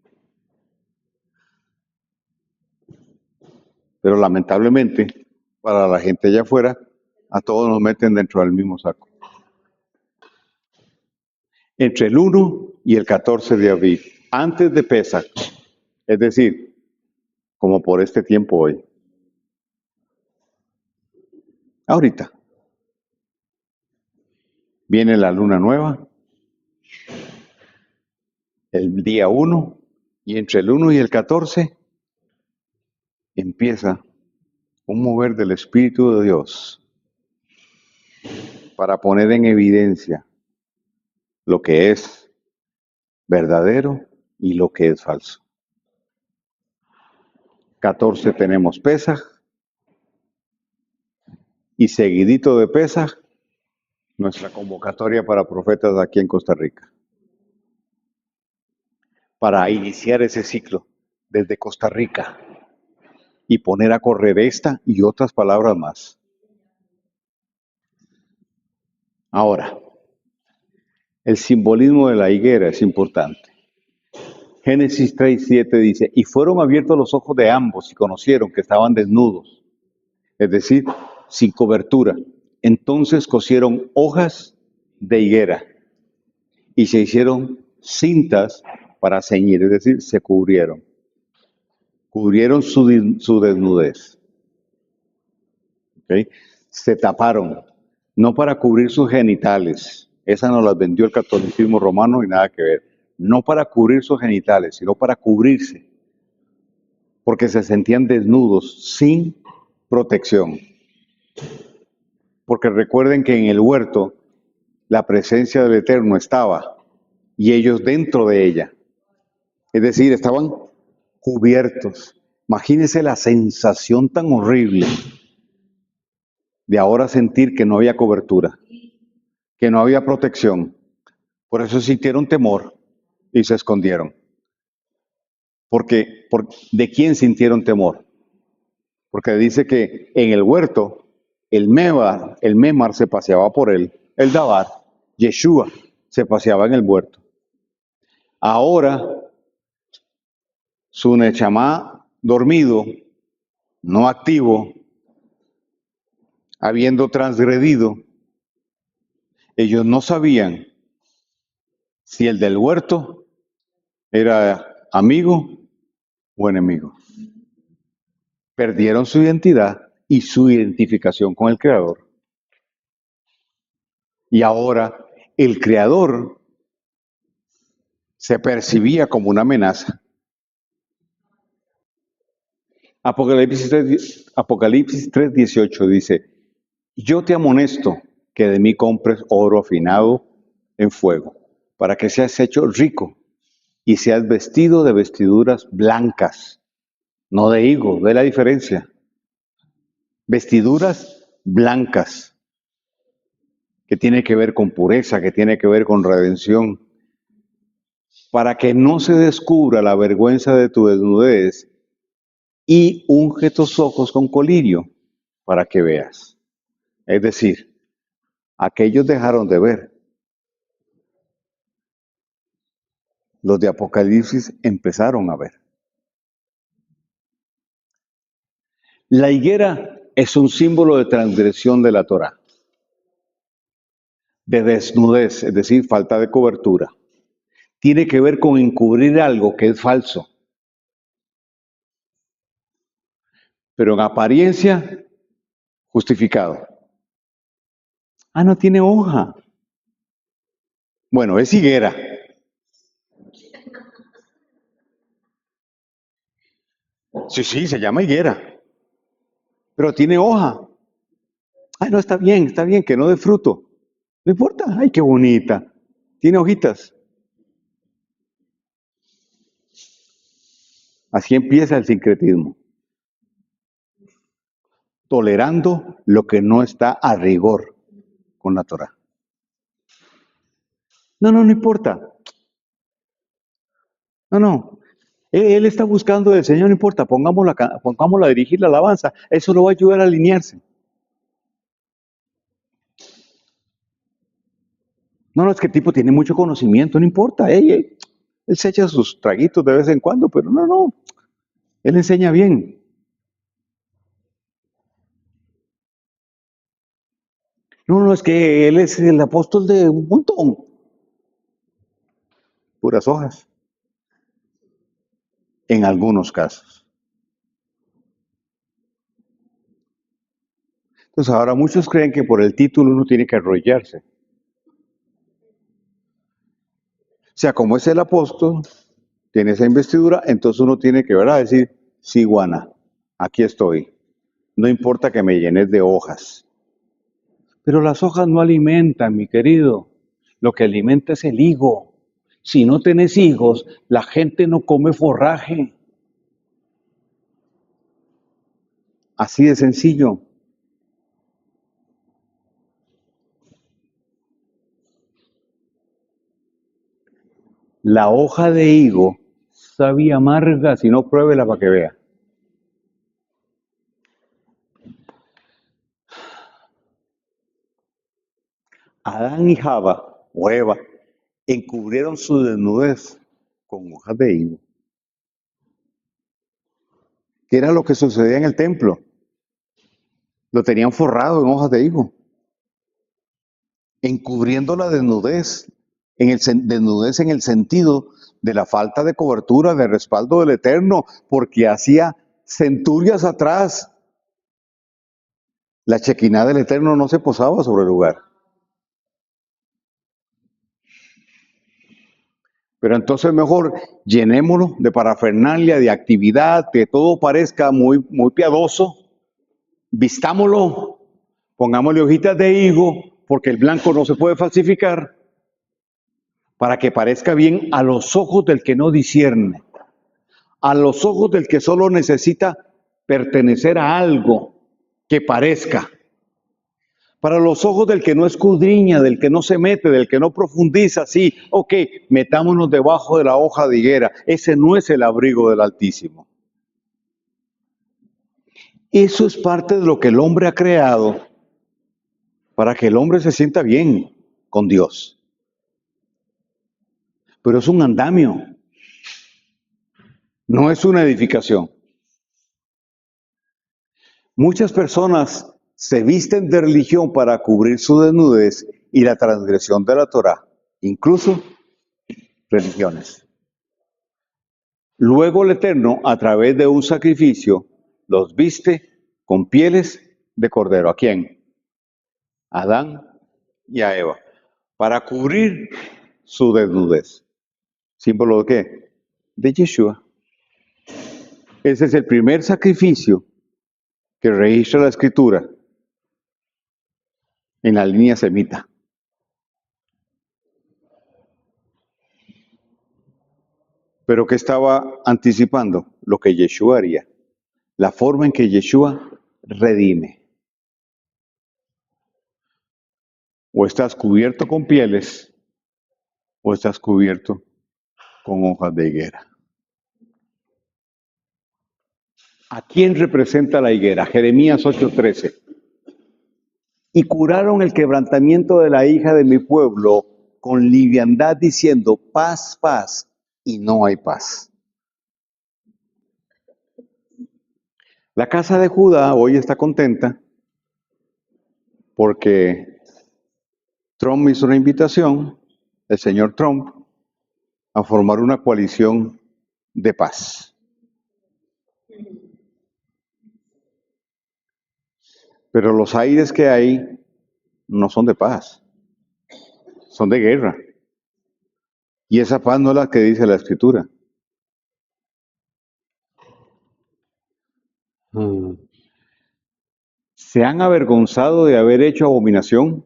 Pero lamentablemente, para la gente allá afuera, a todos nos meten dentro del mismo saco. Entre el 1 y el 14 de abril, antes de Pesach, es decir, como por este tiempo hoy. Ahorita. Viene la luna nueva, el día 1, y entre el 1 y el 14 empieza un mover del Espíritu de Dios para poner en evidencia lo que es verdadero y lo que es falso. 14 tenemos Pesaj, y seguidito de Pesaj, nuestra convocatoria para profetas aquí en Costa Rica. Para iniciar ese ciclo desde Costa Rica y poner a correr esta y otras palabras más. Ahora, el simbolismo de la higuera es importante. Génesis 3:7 dice, y fueron abiertos los ojos de ambos y conocieron que estaban desnudos, es decir, sin cobertura. Entonces cosieron hojas de higuera y se hicieron cintas para ceñir, es decir, se cubrieron. Cubrieron su desnudez. ¿Okay? Se taparon, no para cubrir sus genitales. Esa nos las vendió el catolicismo romano y nada que ver. No para cubrir sus genitales, sino para cubrirse. Porque se sentían desnudos, sin protección. Porque recuerden que en el huerto la presencia del Eterno estaba y ellos dentro de ella. Es decir, estaban cubiertos. Imagínense la sensación tan horrible de ahora sentir que no había cobertura, que no había protección. Por eso sintieron temor y se escondieron. ¿De quién sintieron temor? Porque dice que en el huerto, el Memar se paseaba por él, el Dabar, Yeshua se paseaba en el huerto. Ahora, su Nechamá dormido, no activo, habiendo transgredido, ellos no sabían si el del huerto era amigo o enemigo. perdieron su identidad y su identificación con el Creador. Y ahora el Creador se percibía como una amenaza. Apocalipsis 3:18 dice, yo te amonesto que de mí compres oro afinado en fuego, para que seas hecho rico y seas vestido de vestiduras blancas, no de higo, ve la diferencia. Vestiduras blancas, que tiene que ver con pureza, que tiene que ver con redención, para que no se descubra la vergüenza de tu desnudez, y unge tus ojos con colirio para que veas. Es decir, aquellos dejaron de ver. Los de Apocalipsis empezaron a ver. La higuera es un símbolo de transgresión de la Torá, de desnudez, es decir, falta de cobertura. Tiene que ver con encubrir algo que es falso. Pero en apariencia, justificado. Ah, no tiene hoja. Bueno, es higuera. Sí, se llama higuera. Pero tiene hoja. Ay, no, está bien, que no dé fruto. No importa, ay, qué bonita. Tiene hojitas. Así empieza el sincretismo. Tolerando lo que no está a rigor con la Torah. No importa. No. Él está buscando del Señor, no importa. Pongámosla a dirigir la alabanza. Eso lo va a ayudar a alinearse. No, es que el tipo tiene mucho conocimiento, no importa. Él se echa sus traguitos de vez en cuando, pero no. Él enseña bien. No, es que él es el apóstol de un montón. Puras hojas. En algunos casos. Entonces ahora muchos creen que por el título uno tiene que arrollarse. O sea, como es el apóstol, tiene esa investidura, entonces uno tiene que, ¿verdad? Decir, sí, Juana, aquí estoy. No importa que me llenes de hojas. Pero las hojas no alimentan, mi querido. Lo que alimenta es el higo. Si no tenés higos, la gente no come forraje. Así de sencillo. La hoja de higo sabe amarga, si no pruébela para que vea. Adán y Java, o Eva, encubrieron su desnudez con hojas de higo. ¿Qué era lo que sucedía en el templo? Lo tenían forrado en hojas de higo, encubriendo la desnudez, desnudez en el sentido de la falta de cobertura, de respaldo del Eterno, porque hacía centurias atrás. La chequiná del Eterno no se posaba sobre el lugar. Pero entonces mejor llenémoslo de parafernalia, de actividad, que todo parezca muy piadoso. Vistámoslo, pongámosle hojitas de higo, porque el blanco no se puede falsificar, para que parezca bien a los ojos del que no discierne, a los ojos del que solo necesita pertenecer a algo que parezca. Para los ojos del que no escudriña, del que no se mete, del que no profundiza, sí, ok, metámonos debajo de la hoja de higuera. Ese no es el abrigo del Altísimo. Eso es parte de lo que el hombre ha creado para que el hombre se sienta bien con Dios. Pero es un andamio, no es una edificación. Muchas personas se visten de religión para cubrir su desnudez y la transgresión de la Torá, incluso religiones. Luego el Eterno, a través de un sacrificio, los viste con pieles de cordero. ¿A quién? A Adán y a Eva, para cubrir su desnudez. ¿Símbolo de qué? De Yeshua. Ese es el primer sacrificio que registra la Escritura en la línea semita. Pero que estaba anticipando lo que Yeshua haría, la forma en que Yeshua redime. O estás cubierto con pieles, o estás cubierto con hojas de higuera. ¿A quién representa la higuera? Jeremías 8:13. Y curaron el quebrantamiento de la hija de mi pueblo con liviandad, diciendo, paz, paz, y no hay paz. La casa de Judá hoy está contenta porque Trump hizo una invitación, el señor Trump, a formar una coalición de paz. Pero los aires que hay no son de paz, son de guerra. Y esa paz no es la que dice la Escritura. Se han avergonzado de haber hecho abominación,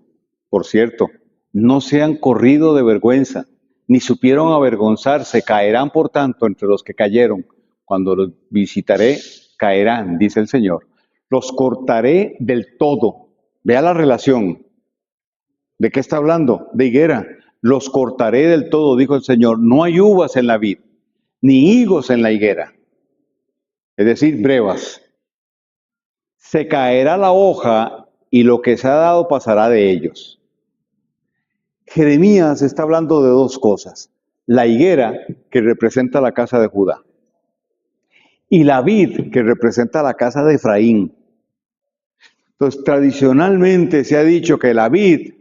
por cierto, no se han corrido de vergüenza, ni supieron avergonzarse, caerán por tanto entre los que cayeron. Cuando los visitaré, caerán, dice el Señor. Los cortaré del todo. Vea la relación. ¿De qué está hablando? De higuera. Los cortaré del todo, dijo el Señor. No hay uvas en la vid, ni higos en la higuera. Es decir, brevas. Se caerá la hoja y lo que se ha dado pasará de ellos. Jeremías está hablando de dos cosas. La higuera, que representa la casa de Judá, y la vid, que representa la casa de Efraín. Entonces, tradicionalmente se ha dicho que la vid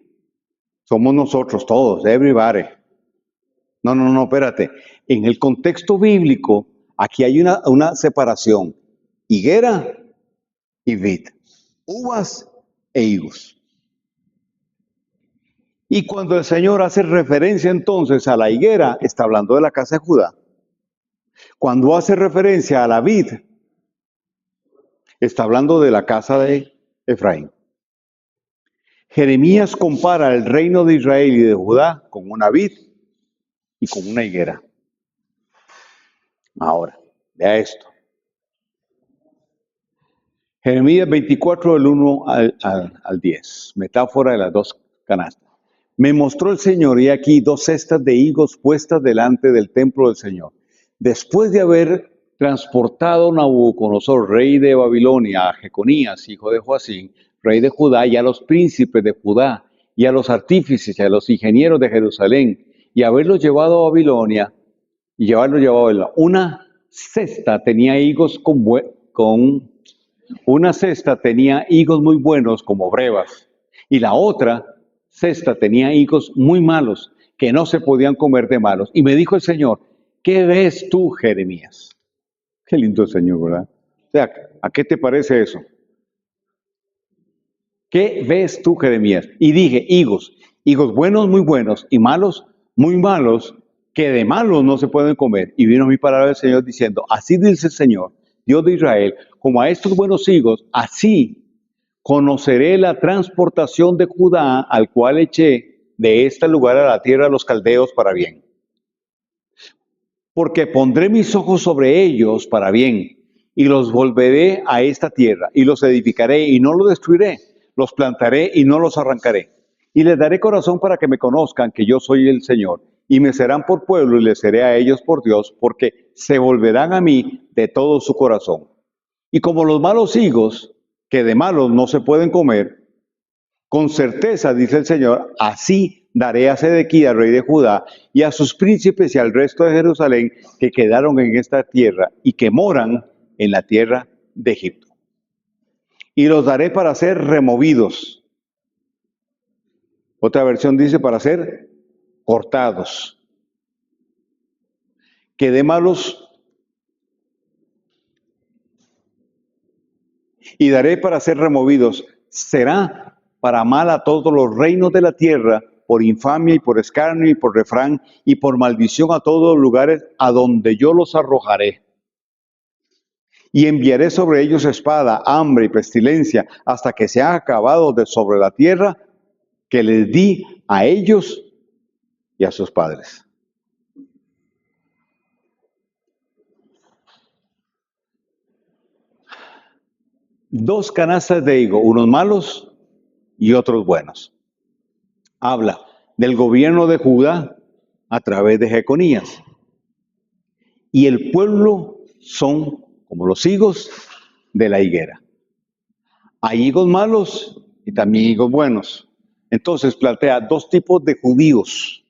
somos nosotros todos, everybody. No, espérate. En el contexto bíblico, aquí hay una separación. Higuera y vid. Uvas e higos. Y cuando el Señor hace referencia entonces a la higuera, está hablando de la casa de Judá. Cuando hace referencia a la vid, está hablando de la casa de Efraín. Jeremías compara el reino de Israel y de Judá con una vid y con una higuera. Ahora, vea esto. Jeremías 24, del 1 al 10, metáfora de las dos canastas. Me mostró el Señor, y aquí 2 cestas de higos puestas delante del templo del Señor. Después de haber transportado Nabucodonosor, rey de Babilonia, a Jeconías, hijo de Joacín, rey de Judá, y a los príncipes de Judá, y a los artífices, y a los ingenieros de Jerusalén, y haberlos llevado a Babilonia, y llevarlos llevado a Babilonia. Una cesta tenía higos una cesta tenía higos muy buenos como brevas, y la otra cesta tenía higos muy malos, que no se podían comer de malos. Y me dijo el Señor, ¿qué ves tú, Jeremías? Qué lindo el Señor, ¿verdad? O sea, ¿a qué te parece eso? ¿Qué ves tú, Jeremías? Y dije, higos buenos, muy buenos, y malos, muy malos, que de malos no se pueden comer. Y vino mi palabra del Señor diciendo, así dice el Señor, Dios de Israel, como a estos buenos higos, así conoceré la transportación de Judá, al cual eché de este lugar a la tierra de los caldeos para bien. Porque pondré mis ojos sobre ellos para bien, y los volveré a esta tierra, y los edificaré y no los destruiré, los plantaré y no los arrancaré. Y les daré corazón para que me conozcan que yo soy el Señor, y me serán por pueblo y les seré a ellos por Dios, porque se volverán a mí de todo su corazón. Y como los malos higos, que de malos no se pueden comer, con certeza, dice el Señor, así daré a Sedequías, rey de Judá, y a sus príncipes y al resto de Jerusalén que quedaron en esta tierra y que moran en la tierra de Egipto. Y los daré para ser removidos. Otra versión dice para ser cortados. Que de malos y daré para ser removidos. Será para mal a todos los reinos de la tierra, por infamia y por escarnio y por refrán y por maldición a todos los lugares a donde yo los arrojaré. Y enviaré sobre ellos espada, hambre y pestilencia, hasta que sean acabados de sobre la tierra que les di a ellos y a sus padres. Dos canastas de higo, unos malos y otros buenos. Habla del gobierno de Judá a través de Jeconías. Y el pueblo son como los higos de la higuera. Hay higos malos y también higos buenos. Entonces plantea dos tipos de judíos.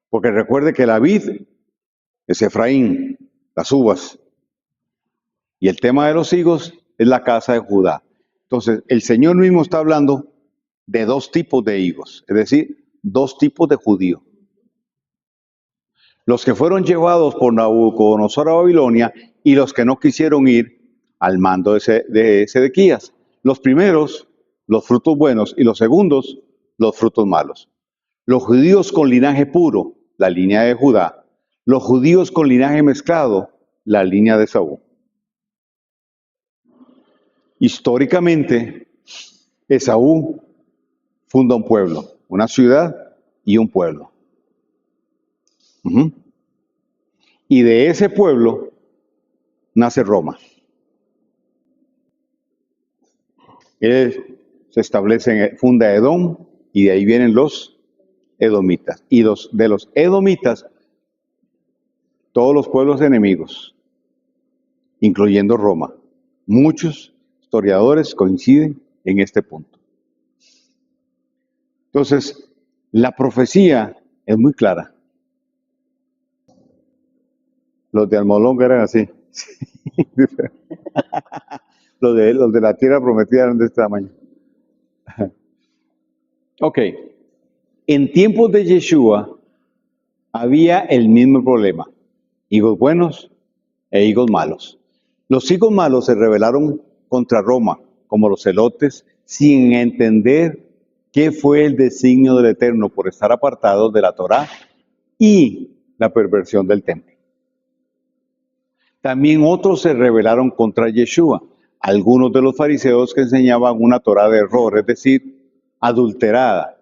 Porque recuerde que la vid es Efraín, las uvas. Y el tema de los higos es la casa de Judá. Entonces, el Señor mismo está hablando de dos tipos de higos, es decir, dos tipos de judíos. Los que fueron llevados por Nabucodonosor a Babilonia y los que no quisieron ir al mando de Sedequías. Los primeros, los frutos buenos, y los segundos, los frutos malos. Los judíos con linaje puro, la línea de Judá. Los judíos con linaje mezclado, la línea de Esaú. Históricamente, Esaú funda un pueblo, una ciudad y un pueblo. Y de ese pueblo nace Roma. Él se establece, funda Edom, y de ahí vienen los edomitas. Y de los edomitas, todos los pueblos enemigos, incluyendo Roma. Muchos historiadores coinciden en este punto. Entonces, la profecía es muy clara. Los de Almolonga eran así. Los de la tierra prometida eran de este tamaño. Ok. En tiempos de Yeshua había el mismo problema. Higos buenos e higos malos. Los higos malos se rebelaron contra Roma, como los celotes, sin entender qué fue el designio del Eterno por estar apartados de la Torá y la perversión del templo. También otros se rebelaron contra Yeshua, algunos de los fariseos que enseñaban una Torá de error, es decir, adulterada.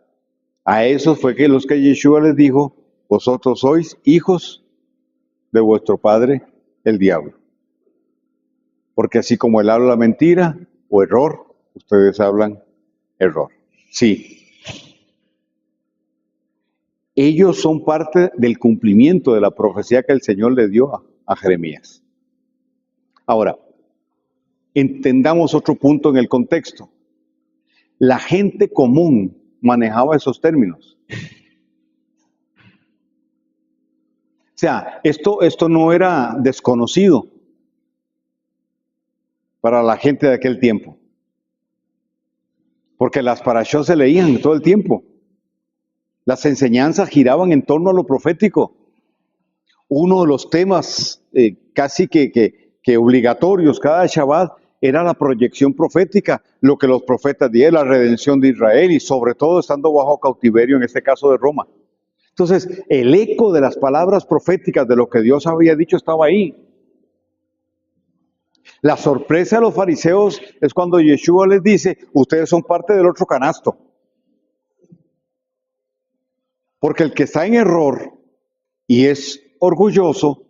A esos fue que los que Yeshua les dijo: vosotros sois hijos de vuestro padre, el diablo. Porque así como él habla mentira o error, ustedes hablan error. Sí. Ellos son parte del cumplimiento de la profecía que el Señor le dio a Jeremías. Ahora, entendamos otro punto en el contexto. La gente común manejaba esos términos. O sea, esto no era desconocido para la gente de aquel tiempo. Porque las parashot se leían todo el tiempo. Las enseñanzas giraban en torno a lo profético. Uno de los temas casi que obligatorios cada Shabbat era la proyección profética, lo que los profetas dieron, la redención de Israel y sobre todo estando bajo cautiverio, en este caso de Roma. Entonces, el eco de las palabras proféticas de lo que Dios había dicho estaba ahí. La sorpresa de los fariseos es cuando Yeshua les dice: ustedes son parte del otro canasto. Porque el que está en error y es orgulloso,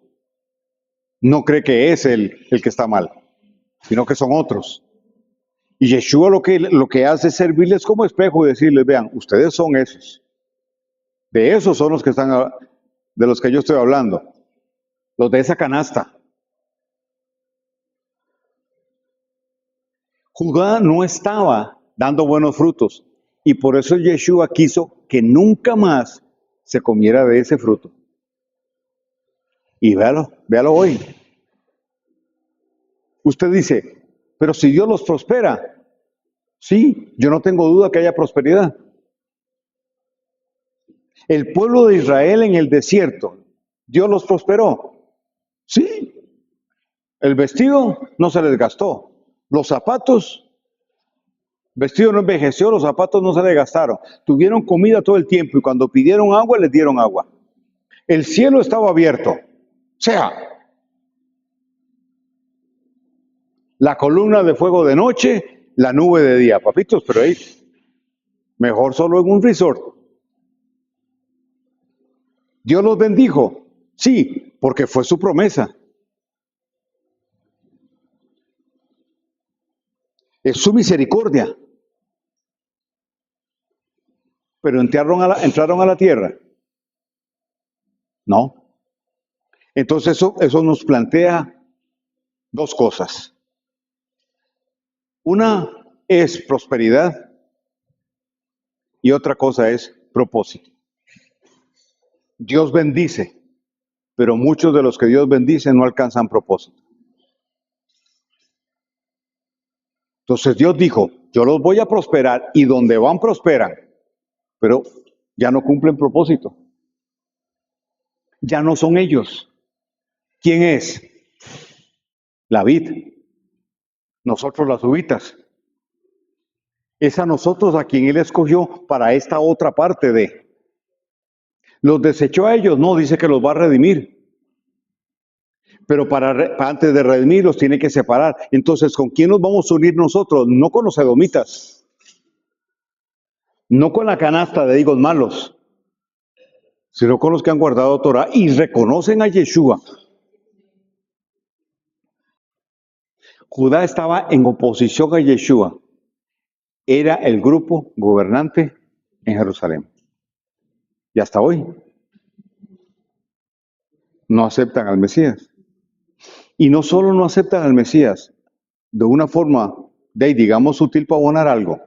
no cree que es el que está mal, sino que son otros. Y Yeshua lo que hace es servirles como espejo y decirles: vean, ustedes son esos. De esos son los que están, de los que yo estoy hablando. Los de esa canasta. Judá no estaba dando buenos frutos. Y por eso Yeshua quiso que nunca más se comiera de ese fruto. Y véalo hoy. Usted dice: pero si Dios los prospera. Sí, yo no tengo duda que haya prosperidad. El pueblo de Israel en el desierto, Dios los prosperó. Sí, el vestido no se les gastó, Los zapatos, vestido no envejeció, los zapatos no se le gastaron. Tuvieron comida todo el tiempo y cuando pidieron agua, les dieron agua. El cielo estaba abierto. O sea, la columna de fuego de noche, la nube de día. Papitos, pero ahí, mejor solo en un resort. Dios los bendijo. Sí, porque fue su promesa. Es su misericordia. Pero entraron a la tierra. No. Entonces eso nos plantea dos cosas. Una es prosperidad y otra cosa es propósito. Dios bendice, pero muchos de los que Dios bendice no alcanzan propósito. Entonces Dios dijo, yo los voy a prosperar y donde van prosperan, pero ya no cumplen propósito. Ya no son ellos. ¿Quién es? La vid. Nosotros las uvitas. Es a nosotros a quien Él escogió para esta otra parte de. ¿Los desechó a ellos? No, dice que los va a redimir. Pero para antes de redimir los tiene que separar. Entonces, ¿con quién nos vamos a unir nosotros? No con los edomitas. No con la canasta de higos malos. Sino con los que han guardado Torah y reconocen a Yeshua. Judá estaba en oposición a Yeshua. Era el grupo gobernante en Jerusalén. Y hasta hoy no aceptan al Mesías. Y no solo no aceptan al Mesías de una forma, digamos, sutil para abonar algo.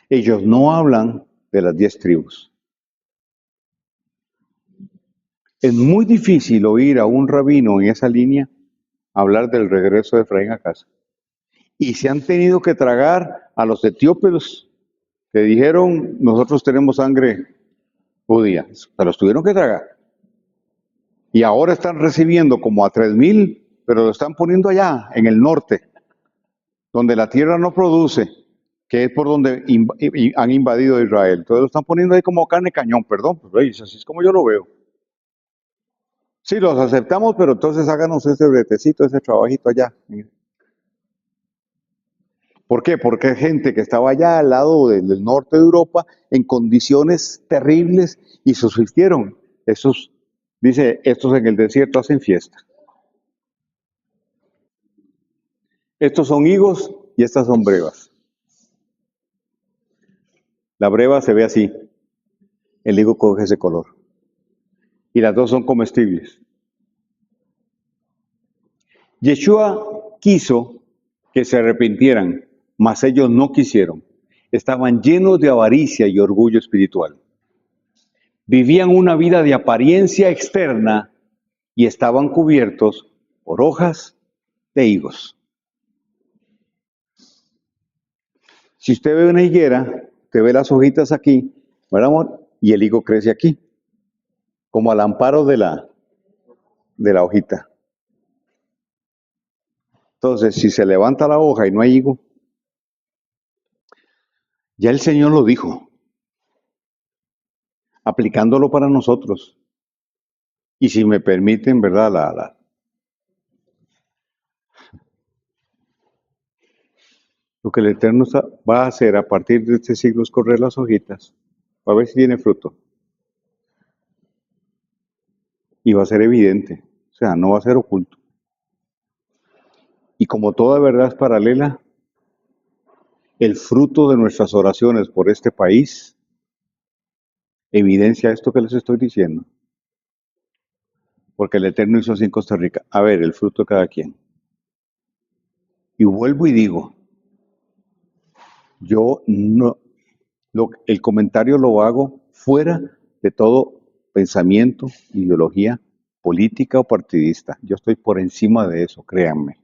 Ellos no hablan de las 10 tribus. Es muy difícil oír a un rabino en esa línea hablar del regreso de Efraín a casa. Y se han tenido que tragar a los etíopes que dijeron, nosotros tenemos sangre judía. Se los tuvieron que tragar. Y ahora están recibiendo como a 3,000, pero lo están poniendo allá, en el norte, donde la tierra no produce, que es por donde han invadido Israel. Entonces lo están poniendo ahí como carne cañón, perdón, pues así es como yo lo veo. Sí, los aceptamos, pero entonces háganos ese bretecito, ese trabajito allá. ¿Por qué? Porque hay gente que estaba allá al lado del norte de Europa en condiciones terribles y subsistieron. Dice, estos en el desierto hacen fiesta. Estos son higos y estas son brevas. La breva se ve así, el higo coge ese color. Y las dos son comestibles. Yeshua quiso que se arrepintieran, mas ellos no quisieron. Estaban llenos de avaricia y orgullo espiritual. Vivían una vida de apariencia externa y estaban cubiertos por hojas de higos. Si usted ve una higuera, usted ve las hojitas aquí, ¿verdad, amor? Y el higo crece aquí, como al amparo de la hojita. Entonces, si se levanta la hoja y no hay higo, ya el Señor lo dijo, aplicándolo para nosotros. Y si me permiten, ¿verdad? Lo que el Eterno va a hacer a partir de este siglo es correr las hojitas, para ver si tiene fruto. Y va a ser evidente, o sea, no va a ser oculto. Y como toda verdad es paralela, el fruto de nuestras oraciones por este país evidencia esto que les estoy diciendo. Porque el Eterno hizo así en Costa Rica. A ver, el fruto de cada quien. Y vuelvo y digo, yo no, el comentario lo hago fuera de todo pensamiento, ideología política o partidista. Yo estoy por encima de eso, créanme.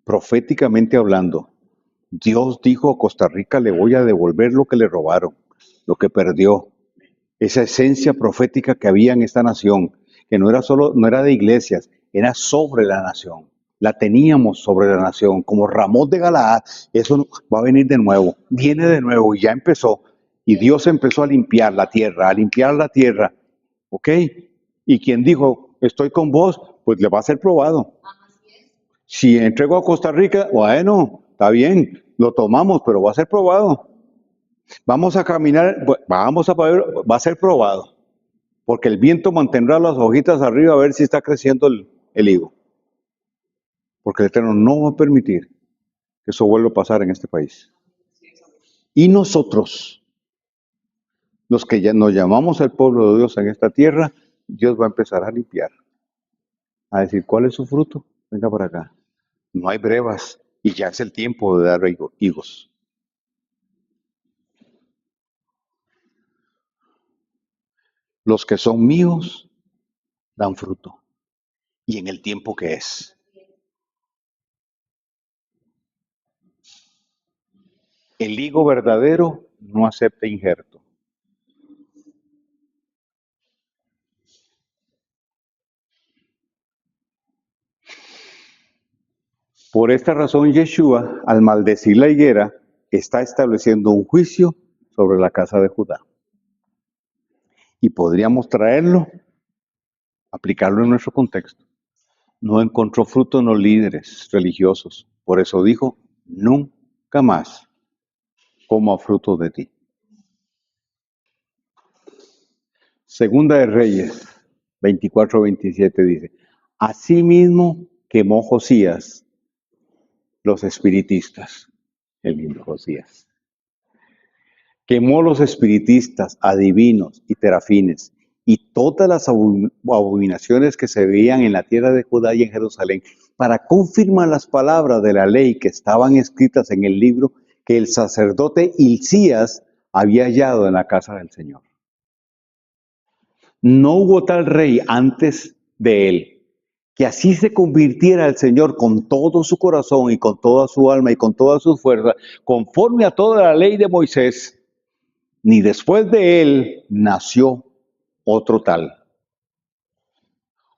Proféticamente hablando, Dios dijo a Costa Rica, le voy a devolver lo que le robaron, lo que perdió. Esa esencia profética que había en esta nación, que no era de iglesias, era sobre la nación. la teníamos sobre la nación, como Ramón de Galaad. Eso va a venir de nuevo, viene de nuevo y ya empezó. Y Dios empezó a limpiar la tierra, ¿ok? Y quien dijo, estoy con vos, pues le va a ser probado. Si entrego a Costa Rica, bueno, está bien, lo tomamos, pero va a ser probado. Vamos a caminar, vamos a ver, va a ser probado. Porque el viento mantendrá las hojitas arriba a ver si está creciendo el higo. Porque el Eterno no va a permitir que eso vuelva a pasar en este país. Y nosotros, los que ya nos llamamos el pueblo de Dios en esta tierra, Dios va a empezar a limpiar. A decir, ¿cuál es su fruto? Venga para acá. No hay brevas y ya es el tiempo de dar higos. Los que son míos dan fruto. Y en el tiempo que es. El higo verdadero no acepta injerto. Por esta razón, Yeshua, al maldecir la higuera, está estableciendo un juicio sobre la casa de Judá. Y podríamos traerlo, aplicarlo en nuestro contexto. No encontró fruto en los líderes religiosos. Por eso dijo, nunca más coma fruto de ti. Segunda de Reyes 24-27 dice, asimismo quemó Josías los espiritistas, el mismo Josías. Quemó los espiritistas, adivinos y terafines y todas las abominaciones que se veían en la tierra de Judá y en Jerusalén para confirmar las palabras de la ley que estaban escritas en el libro que el sacerdote Hilcías había hallado en la casa del Señor. No hubo tal rey antes de él que así se convirtiera al Señor con todo su corazón y con toda su alma y con toda su fuerza, conforme a toda la ley de Moisés, ni después de él nació otro tal.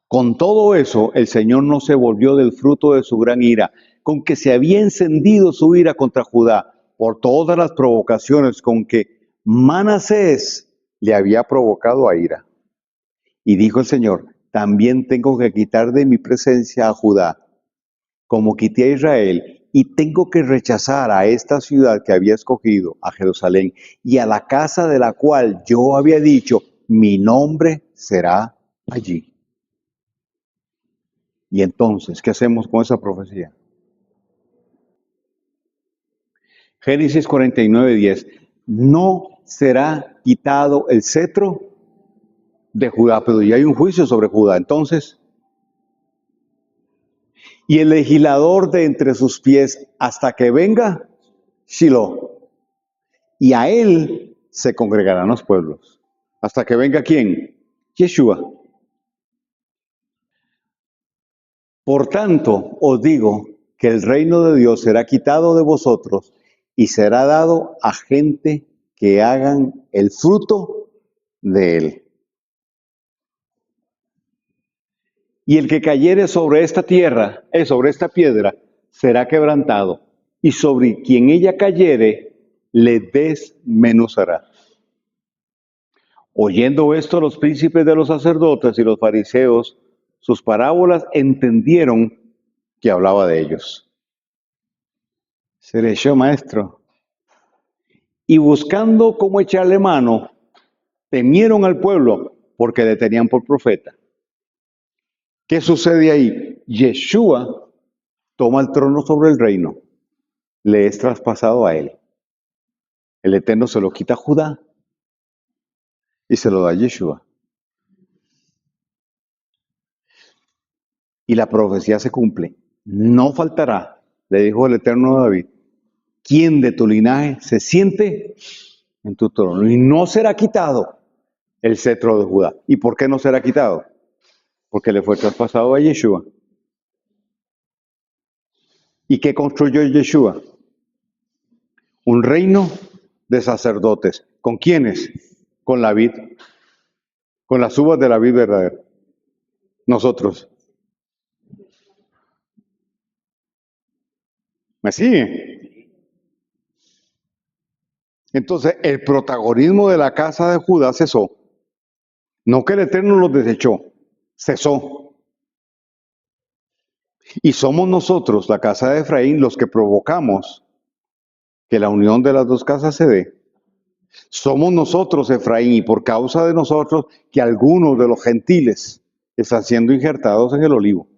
Con todo eso, el Señor no se volvió del fruto de su gran ira, con que se había encendido su ira contra Judá, por todas las provocaciones con que Manasés le había provocado a ira. Y dijo el Señor, también tengo que quitar de mi presencia a Judá, como quité a Israel, y tengo que rechazar a esta ciudad que había escogido, a Jerusalén, y a la casa de la cual yo había dicho, mi nombre será allí. Y entonces, ¿qué hacemos con esa profecía? Génesis 49:10, no será quitado el cetro de Judá, pero ya hay un juicio sobre Judá. Entonces, y el legislador de entre sus pies hasta que venga Shiloh, y a él se congregarán los pueblos. ¿Hasta que venga quién? Yeshua. Por tanto, os digo que el reino de Dios será quitado de vosotros y será dado a gente que hagan el fruto de él. Y el que cayere sobre esta tierra, sobre esta piedra, será quebrantado, y sobre quien ella cayere, le desmenuzará. Oyendo esto, los príncipes de los sacerdotes y los fariseos, sus parábolas, entendieron que hablaba de ellos. Se le echó, maestro. Y buscando cómo echarle mano, temieron al pueblo porque le tenían por profeta. ¿Qué sucede ahí? Yeshua toma el trono sobre el reino, le es traspasado a él. El Eterno se lo quita a Judá y se lo da a Yeshua. Y la profecía se cumple. No faltará, le dijo el Eterno a David, quien de tu linaje se siente en tu trono. Y no será quitado el cetro de Judá. ¿Y por qué no será quitado? Porque le fue traspasado a Yeshua. ¿Y qué construyó Yeshua? Un reino de sacerdotes. ¿Con quiénes? Con la vid. Con las uvas de la vid verdadera. Nosotros. ¿Me sigue? Entonces, el protagonismo de la casa de Judá cesó. No que el Eterno los desechó, cesó. Y somos nosotros, la casa de Efraín, los que provocamos que la unión de las dos casas se dé. Somos nosotros, Efraín, y por causa de nosotros que algunos de los gentiles están siendo injertados en el olivo.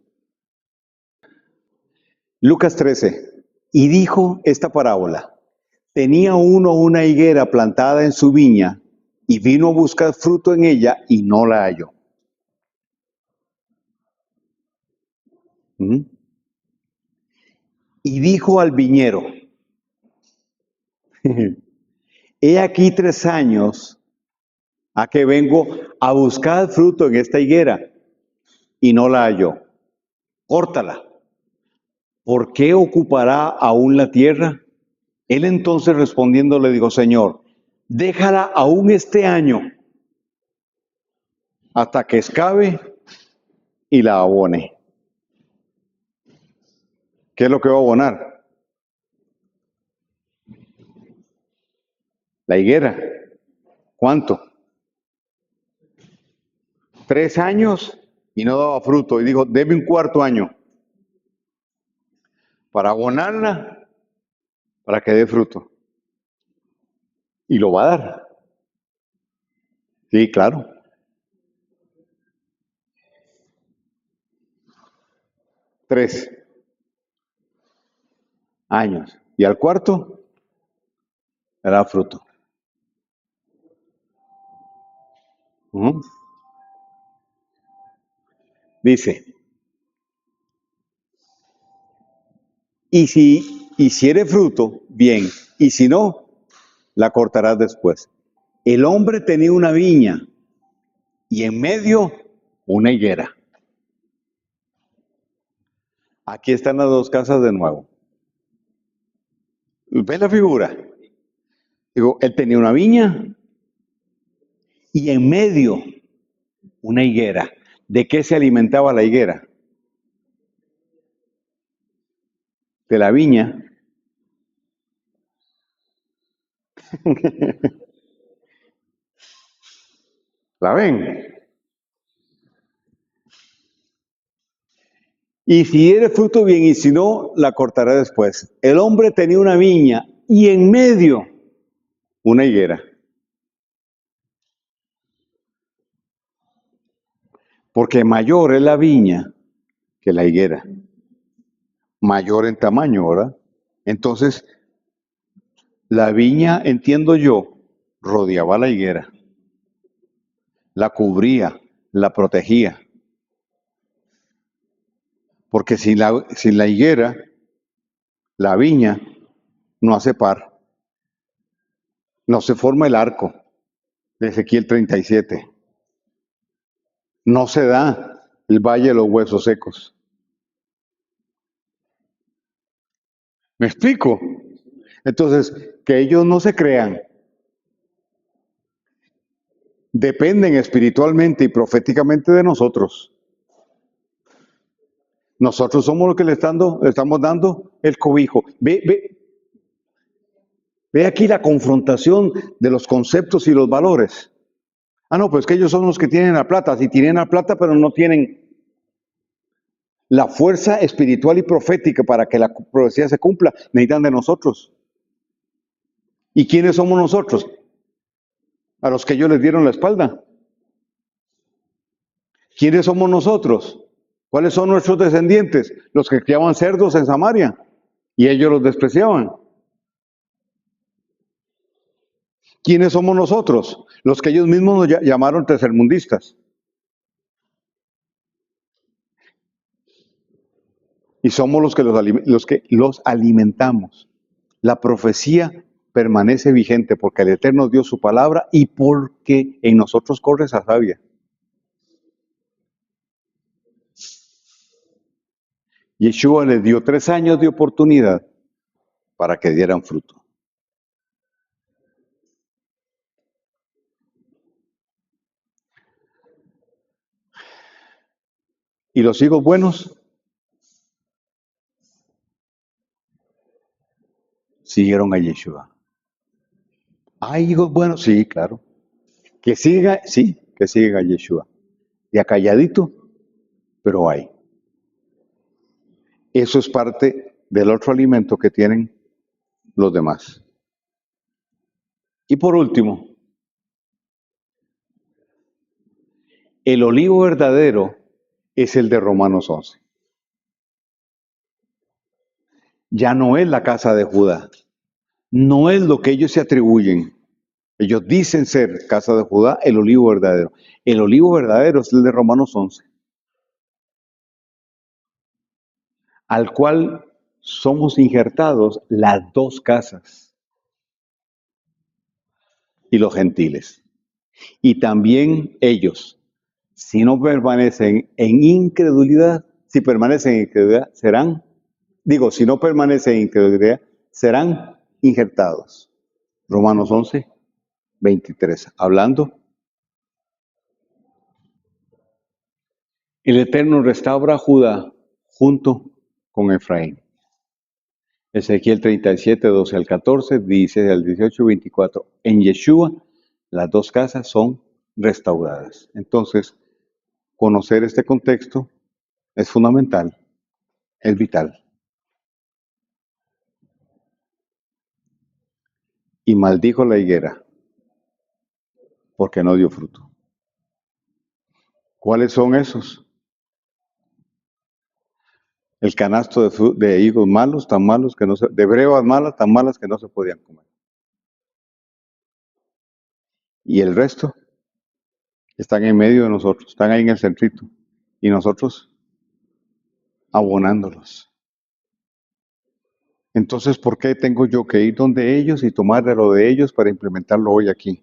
Lucas 13. Y dijo esta parábola. Tenía uno una higuera plantada en su viña y vino a buscar fruto en ella y no la halló. ¿Mm? Y dijo al viñero, he aquí 3 años a que vengo a buscar fruto en esta higuera y no la halló. Córtala. ¿Por qué ocupará aún la tierra? Él entonces respondiendo le dijo, Señor, déjala aún este año hasta que escabe y la abone. ¿Qué es lo que va a abonar? La higuera. ¿Cuánto? 3 años y no daba fruto. Y dijo, deme un cuarto año para abonarla, para que dé fruto. Y lo va a dar. Sí, claro. 3 años. Y al cuarto, dará fruto. Uh-huh. Dice, y si hiciere fruto, bien. Y si no, la cortarás después. El hombre tenía una viña y en medio una higuera. Aquí están las dos casas de nuevo. ¿Ves la figura? Digo, él tenía una viña y en medio una higuera. ¿De qué se alimentaba la higuera? De la viña. ¿La ven? Y si diere fruto bien, y si no, la cortará después. El hombre tenía una viña y en medio una higuera. Porque mayor es la viña que la higuera. Mayor en tamaño, ¿verdad? Entonces, la viña, entiendo yo, rodeaba la higuera. La cubría, la protegía. Porque sin la higuera, la viña no hace par. No se forma el arco de Ezequiel 37. No se da el valle de los huesos secos. ¿Me explico? Entonces, que ellos no se crean, dependen espiritualmente y proféticamente de nosotros. Nosotros somos los que le estamos dando el cobijo. Ve aquí la confrontación de los conceptos y los valores. Ah, no, pues que ellos son los que tienen la plata. Si tienen la plata, pero no tienen la fuerza espiritual y profética para que la profecía se cumpla, necesitan de nosotros. ¿Y quiénes somos nosotros? A los que ellos les dieron la espalda. ¿Quiénes somos nosotros? ¿Cuáles son nuestros descendientes? Los que criaban cerdos en Samaria y ellos los despreciaban. ¿Quiénes somos nosotros? Los que ellos mismos nos llamaron tercermundistas. Y somos los que los alimentamos. La profecía permanece vigente porque el Eterno dio su palabra y porque en nosotros corre esa savia. Yeshua les dio 3 años de oportunidad para que dieran fruto. ¿Y los higos buenos? siguieron a Yeshua. ¿Hay hijos buenos? Sí, claro. Que sigan, sí, que sigan a Yeshua. Y calladito, pero hay. Eso es parte del otro alimento que tienen los demás. Y por último, el olivo verdadero es el de Romanos 11. Ya no es la casa de Judá. No es lo que ellos se atribuyen. Ellos dicen ser casa de Judá, el olivo verdadero. El olivo verdadero es el de Romanos 11, al cual somos injertados las dos casas y los gentiles. Y también ellos, si no permanecen en incredulidad, si permanecen en incredulidad, si no permanecen en incredulidad, serán injertados. Romanos 11, 23. Hablando, el Eterno restaura a Judá junto con Efraín. Ezequiel 37, 12 al 14, dice al 18 y 24. En Yeshua, las dos casas son restauradas. Entonces, conocer este contexto es fundamental, es vital. Y maldijo la higuera porque no dio fruto. ¿Cuáles son esos? El canasto de higos malos, tan malos que no se, de brevas malas, tan malas que no se podían comer. Y el resto están en medio de nosotros, están ahí en el centrito. Y nosotros abonándolos. Entonces, ¿por qué tengo yo que ir donde ellos y tomar de lo de ellos para implementarlo hoy aquí?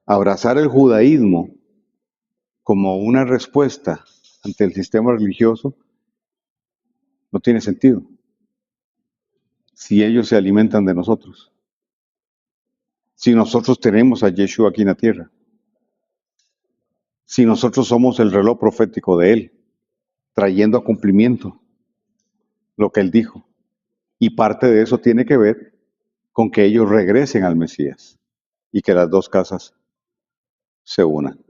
Abrazar el judaísmo como una respuesta ante el sistema religioso no tiene sentido si ellos se alimentan de nosotros, si nosotros tenemos a Yeshua aquí en la tierra, si nosotros somos el reloj profético de Él, trayendo a cumplimiento lo que Él dijo. Y parte de eso tiene que ver con que ellos regresen al Mesías y que las dos casas se unan.